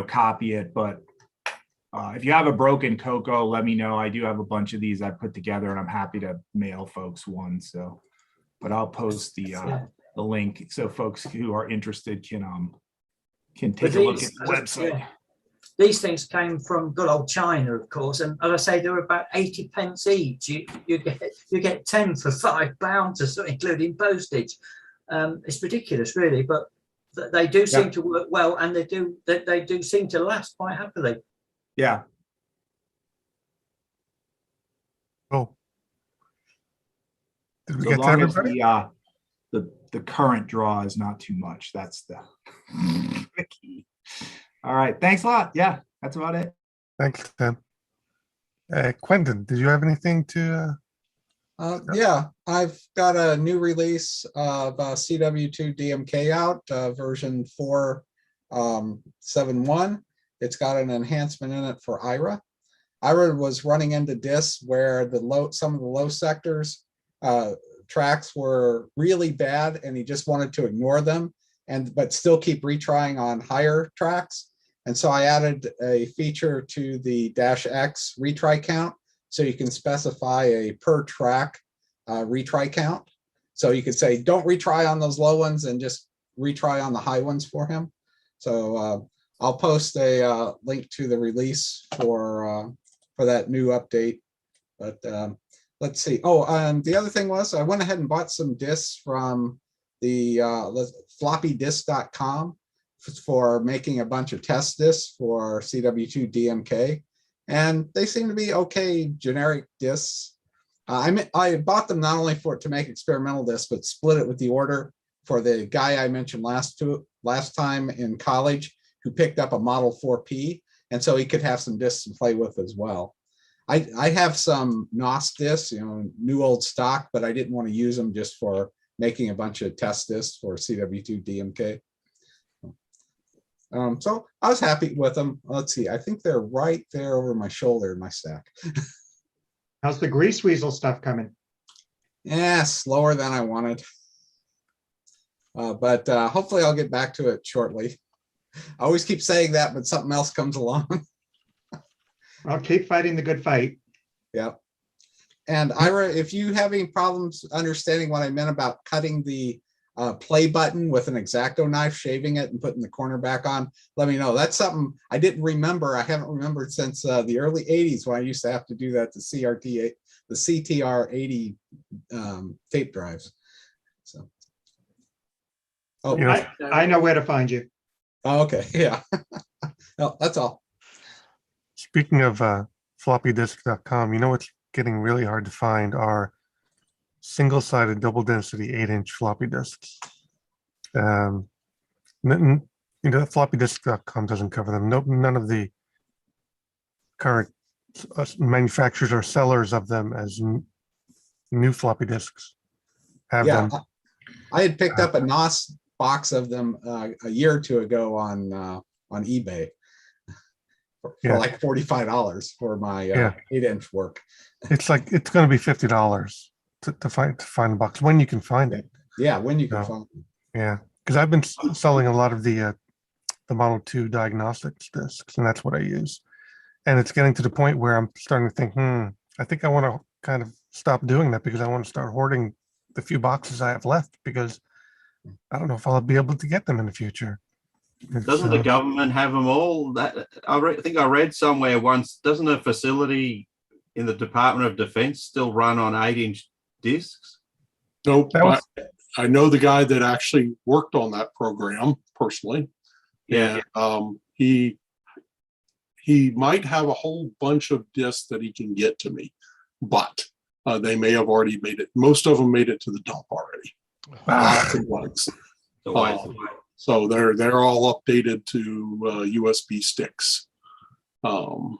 copy it. But if you have a broken Coco, let me know. I do have a bunch of these I put together, and I'm happy to mail folks one. So, but I'll post the link so folks who are interested can take a look at the website. These things came from good old China, of course, and as I say, they were about 80 pence each. You get 10 for £5, or so, including postage. It's ridiculous, really, but they do seem to work well, and they do seem to last quite happily. Yeah. Oh. Did we So get to long as everybody? the current draw is not too much. That's the key. All right. Thanks a lot. Yeah, that's about it. Thanks, Tim. Quentin, did you have anything to? Yeah, I've got a new release of CW2 DMK out, version 4.7.1. It's got an enhancement in it for IRA. Ira was running into disks where some of the low sectors tracks were really bad, and he just wanted to ignore them but still keep retrying on higher tracks. And so I added a feature to the -X retry count, so you can specify a per track retry count. So you could say, don't retry on those low ones and just retry on the high ones for him. So I'll post a link to the release for that new update. But let's see. Oh, the other thing was I went ahead and bought some discs from the floppydisk.com for making a bunch of test discs for CW2 DMK. And they seem to be okay generic discs. I bought them not only to make experimental discs, but split it with the order for the guy I mentioned last time in college who picked up a Model 4P. And so he could have some discs to play with as well. I have some NOS discs, new old stock, but I didn't want to use them just for making a bunch of test discs for CW2 DMK. So I was happy with them. Let's see, I think they're right there over my shoulder in my stack. How's the grease weasel stuff coming? Yeah, slower than I wanted. But hopefully I'll get back to it shortly. I always keep saying that, but something else comes along. I'll keep fighting the good fight. Yep. And Ira, if you have any problems understanding what I meant about cutting the play button with an X-Acto knife, shaving it and putting the corner back on, let me know. That's something I didn't remember. I haven't remembered since the early 80s when I used to have to do that to the CTR-80 tape drives. So, oh, I know where to find you. Oh, okay, yeah. No, that's all. Speaking of floppydisk.com, what's getting really hard to find are single-sided double density 8-inch floppy disks. Floppydisk.com doesn't cover them. None of the current manufacturers or sellers of them as new floppy disks have them. I had picked up a NOS box of them a year or two ago on eBay for like $45 for my 8-inch work. It's going to be $50 to find the box when you can find it. Yeah, when you can find it. Yeah, because I've been selling a lot of the Model 2 diagnostics discs, and that's what I use. And it's getting to the point where I'm starting to think, I think I want to kind of stop doing that because I want to start hoarding the few boxes I have left because I don't know if I'll be able to get them in the future. Doesn't the government have them all? I think I read somewhere once, doesn't a facility in the Department of Defense still run on 8-inch discs? Nope. I know the guy that actually worked on that program personally. Yeah. And he might have a whole bunch of discs that he can get to me, but they may have already made it. Most of them made it to the dump already. Lots of ones. So they're all updated to USB sticks on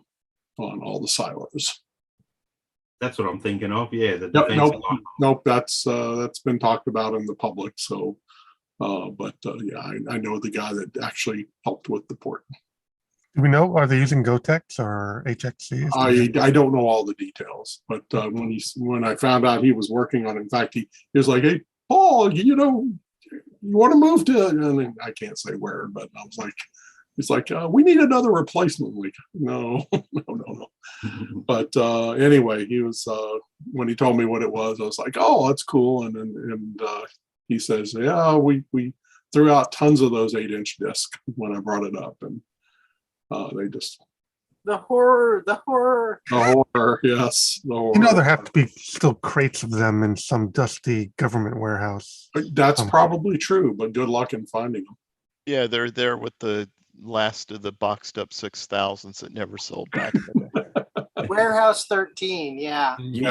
all the silos. That's what I'm thinking of. Yeah, the Nope, defense. nope. That's been talked about in the public. So, yeah, I know the guy that actually helped with the port. Do we know? Are they using Gotex or HXCs? I don't know all the details, but when I found out he was working on it, in fact, he was like, "Hey, Paul, you want to move to?" And I can't say where, but I was like, "He's like, we need another replacement." I'm like, no. But anyway, he was when he told me what it was, I was like, "Oh, that's cool." And he says, "Yeah, we threw out tons of those 8-inch discs when I brought it up, and they just." The horror. The horror, yes. The horror. There have to be still crates of them in some dusty government warehouse. That's probably true, but good luck in finding them. Yeah, they're there with the last of the boxed up 6,000s that never sold back. Warehouse 13, yeah. You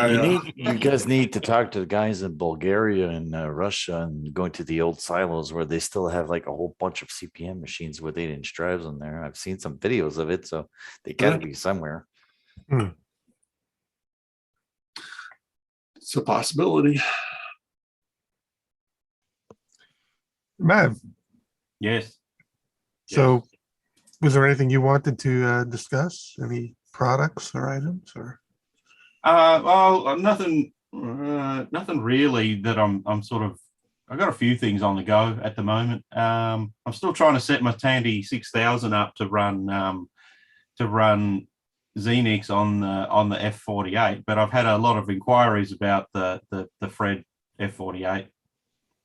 guys need to talk to the guys in Bulgaria and Russia and going to the old silos where they still have like a whole bunch of CPM machines with 8-inch drives on there. I've seen some videos of it, so they gotta be somewhere. It's a possibility. Mav. Yes. So was there anything you wanted to discuss? Any products or items or? Well, nothing really that I'm sort of. I've got a few things on the go at the moment. I'm still trying to set my Tandy 6000 up to run Xenix on the F48, but I've had a lot of inquiries about the Fred F48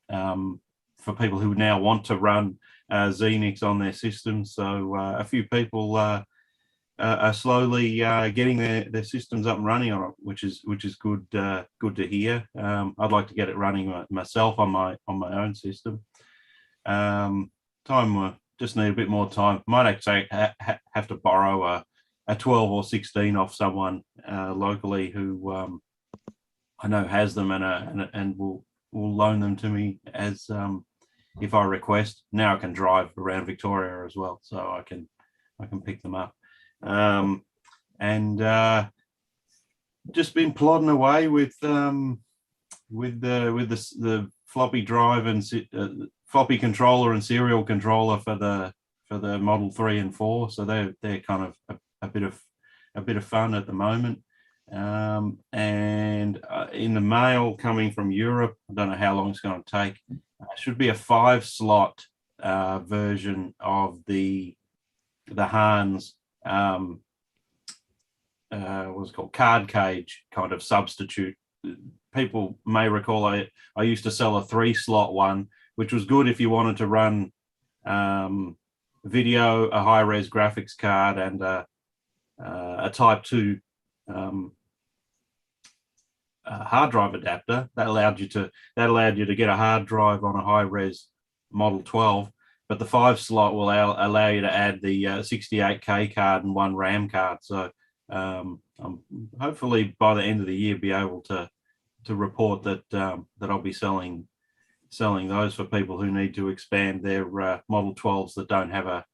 for people who now want to run Xenix on their system. So a few people are slowly getting their systems up and running on it, which is good good to hear. I'd like to get it running myself on my own system. Just need a bit more time. Might actually have to borrow a 12 or 16 off someone locally who I know has them and will loan them to me as if I request. Now I can drive around Victoria as well, so I can pick them up. Just been plodding away with the floppy drive and floppy controller and serial controller for the Model 3 and 4. So they're kind of a bit of fun at the moment. In the mail coming from Europe, I don't know how long it's going to take. Should be a 5-slot version of the Hans what's it called, card cage kind of substitute. People may recall I used to sell a 3-slot one, which was good if you wanted to run video, a high-res graphics card, and a Type 2 hard drive adapter. That allowed you to get a hard drive on a high-res Model 12. But the 5-slot will allow you to add the 68K card and 1 RAM card. So hopefully by the end of the year, be able to report that I'll be selling those for people who need to expand their Model 12s that don't have a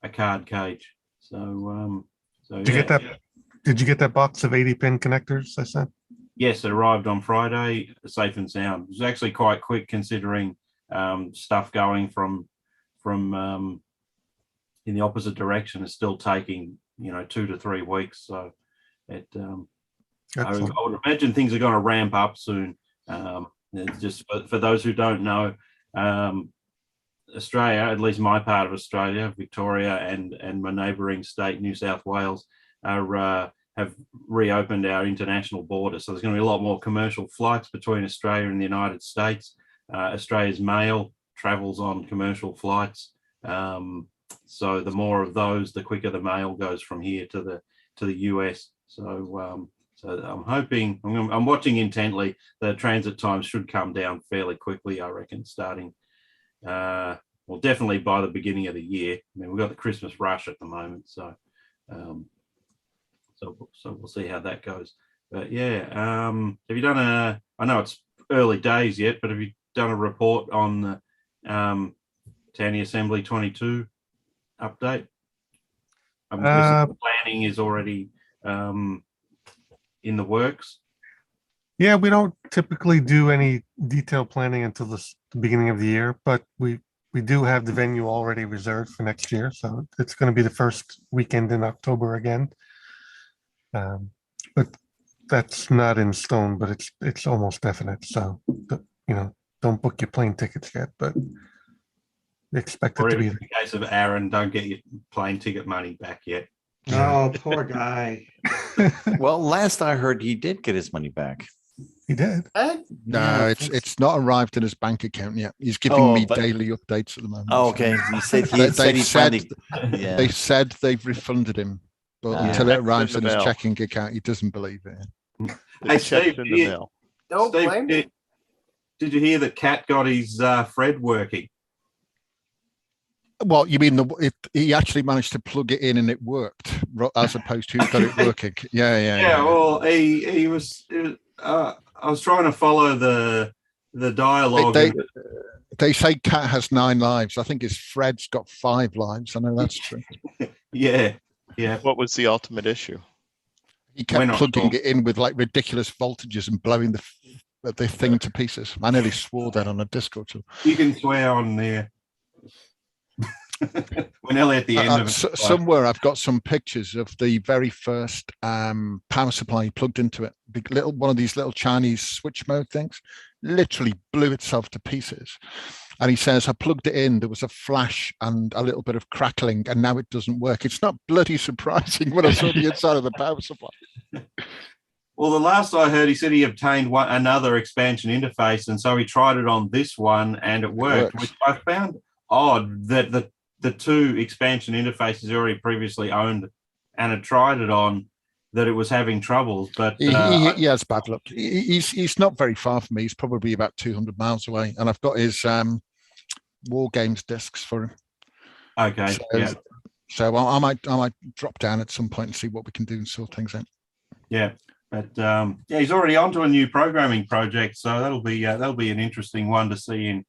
card cage. So Did you get that? Did you get that box of 80-pin connectors I sent? Yes, it arrived on Friday, safe and sound. It was actually quite quick considering stuff going from in the opposite direction is still taking 2 to 3 weeks. So I would imagine things are going to ramp up soon. It's just for those who don't know, Australia, at least my part of Australia, Victoria, and my neighbouring state, New South Wales, have reopened our international border. So there's going to be a lot more commercial flights between Australia and the United States. Australia's mail travels on commercial flights. So the more of those, the quicker the mail goes from here to the US. So I'm hoping, I'm watching intently. The transit times should come down fairly quickly, I reckon, starting, well, definitely by the beginning of the year. I mean, we've got the Christmas rush at the moment, so we'll see how that goes. But yeah, have you done I know it's early days yet, but have you done a report on the Tandy Assembly 22 update? I'm guessing the planning is already in the works. Yeah, we don't typically do any detailed planning until the beginning of the year, but we do have the venue already reserved for next year. So it's going to be the first weekend in October again. But that's not in stone, but it's almost definite. So, don't book your plane tickets yet, but expect it to be. In the case of Aaron, don't get your plane ticket money back yet. Oh, poor guy. Well, last I heard, he did get his money back. He did. No, it's not arrived in his bank account yet. He's giving me daily updates at the moment. Oh, okay. He said they said they've refunded him, but until it arrives in his checking account, he doesn't believe it. Hey, Steve, Don't blame me. Did you hear that Cat got his Fred working? Well, you mean he actually managed to plug it in and it worked, as opposed to got it working? Yeah. Well, he was. I was trying to follow the dialogue. They say Cat has 9 lives. I think his Fred's got 5 lives. I know that's true. Yeah. What was the ultimate issue? He kept plugging it in with like ridiculous voltages and blowing the thing to pieces. I nearly swore that on a Discord. You can swear on there. We're nearly at the end of it. Somewhere I've got some pictures of the very first power supply plugged into it. Big little one of these little Chinese switch mode things, literally blew itself to pieces. And he says, I plugged it in, there was a flash and a little bit of crackling, and now it doesn't work. It's not bloody surprising when I saw the inside of the power supply. Well, the last I heard, he said he obtained another expansion interface, and so he tried it on this one, and it worked, which I found odd that the two expansion interfaces he already previously owned and had tried it on, that it was having troubles. But he has bad luck. He's not very far from me. He's probably about 200 miles away, and I've got his War Games discs for him. Okay, so I might drop down at some point and see what we can do and sort things out. Yeah. But yeah, he's already onto a new programming project, so that'll be an interesting one to see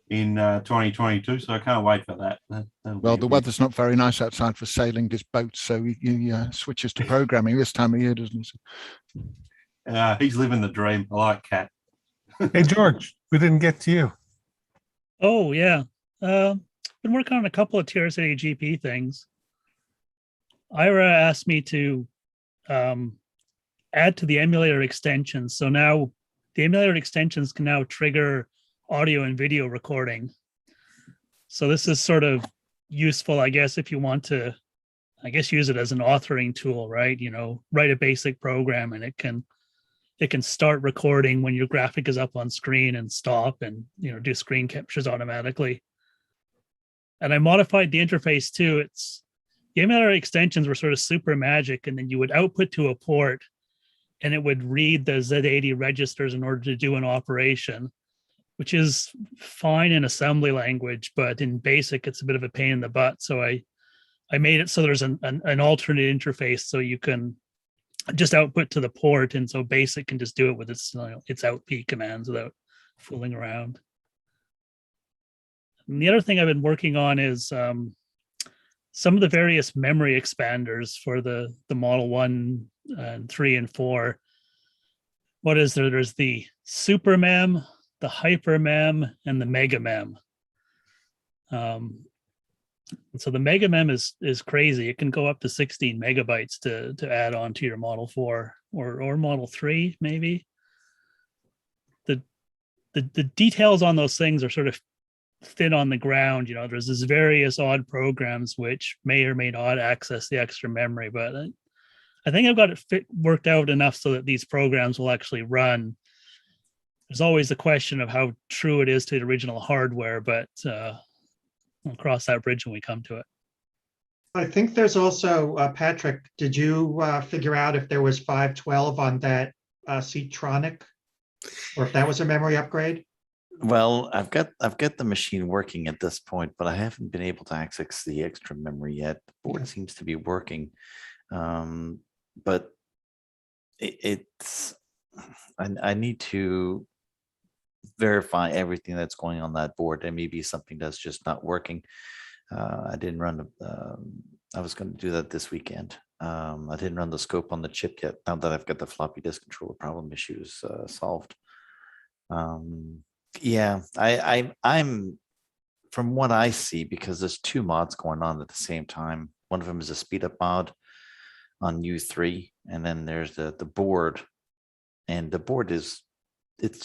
in 2022. So I can't wait for that. Well, the weather's not very nice outside for sailing his boat, so he switches to programming this time of year, doesn't he? He's living the dream. I like Cat. Hey George, we didn't get to you. Oh yeah, been working on a couple of TRS-80 GP things. Ira asked me to add to the emulator extensions. So now the emulator extensions can now trigger audio and video recording. So this is sort of useful, I guess, if you want to, I guess, use it as an authoring tool, right? You know, write a basic program and it can start recording when your graphic is up on screen and stop and, you know, do screen captures automatically. And I modified the interface too. The emulator extensions were sort of super magic, and then you would output to a port and it would read the Z80 registers in order to do an operation, which is fine in assembly language, but in BASIC, it's a bit of a pain in the butt. So I made it so there's an alternate interface, so you can just output to the port, and so BASIC can just do it with its outp commands without fooling around. And the other thing I've been working on is some of the various memory expanders for the Model 1 and 3 and 4. What is there? There's the Super Mem, the Hyper Mem, and the Mega Mem. And so the Mega Mem is crazy. It can go up to 16 megabytes to add on to your Model 4 or Model 3, maybe. The details on those things are sort of thin on the ground. You know, there's this various odd programs which may or may not access the extra memory, but I think I've got it worked out enough so that these programs will actually run. There's always the question of how true it is to the original hardware, but we'll cross that bridge when we come to it. I think there's also, Patrick, did you figure out if there was 512 on that Seatronic, or if that was a memory upgrade? Well, I've got the machine working at this point, but I haven't been able to access the extra memory yet. The board seems to be working, but I need to verify everything that's going on that board. There may be something that's just not working. I didn't run I was going to do that this weekend. I didn't run the scope on the chip yet. Now that I've got the floppy disk controller problem issues solved. Yeah, I'm from what I see, because there's two mods going on at the same time. One of them is a speed up mod on U3, and then there's the board, and the board it's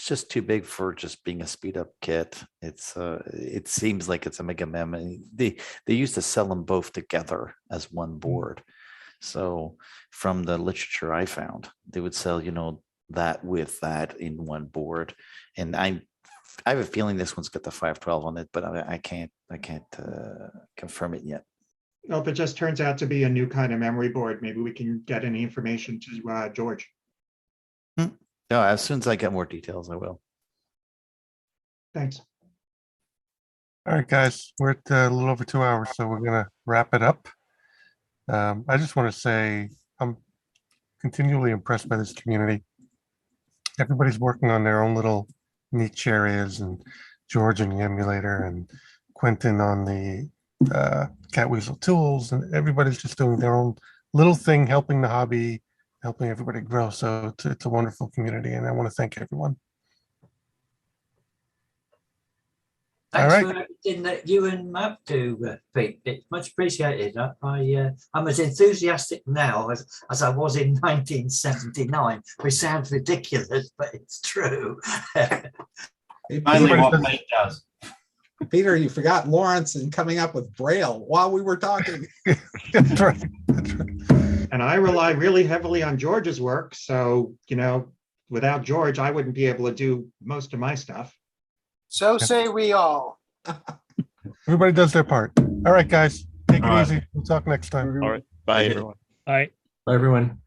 just too big for just being a speed up kit. It seems like it's a Mega Mem, and they used to sell them both together as one board. So from the literature I found, they would sell, you know, that with that in one board, and I have a feeling this one's got the 512 on it, but I can't confirm it yet. Well, if it just turns out to be a new kind of memory board, maybe we can get any information to George. No, as soon as I get more details, I will. Thanks. All right, guys, we're at a little over 2 hours, so we're gonna wrap it up. I just want to say I'm continually impressed by this community. Everybody's working on their own little niche areas, and George in the emulator, and Quentin on the Catweasel tools, and everybody's just doing their own little thing, helping the hobby, helping everybody grow. So it's a wonderful community, and I want to thank everyone. Thanks right. for everything that you and Matt do, Pete. It's much appreciated. I'm as enthusiastic now as I was in 1979, which sounds ridiculous, but it's true. Hey, Mainly Peter, what Pete does. Peter, you forgot Lawrence and coming up with Braille while we were talking. That's right. And I rely really heavily on George's work. So, without George, I wouldn't be able to do most of my stuff. So say we all. Everybody does their part. All right, guys, take it All right. easy. We'll talk next time. All right. Bye, everyone. All right. Bye, everyone.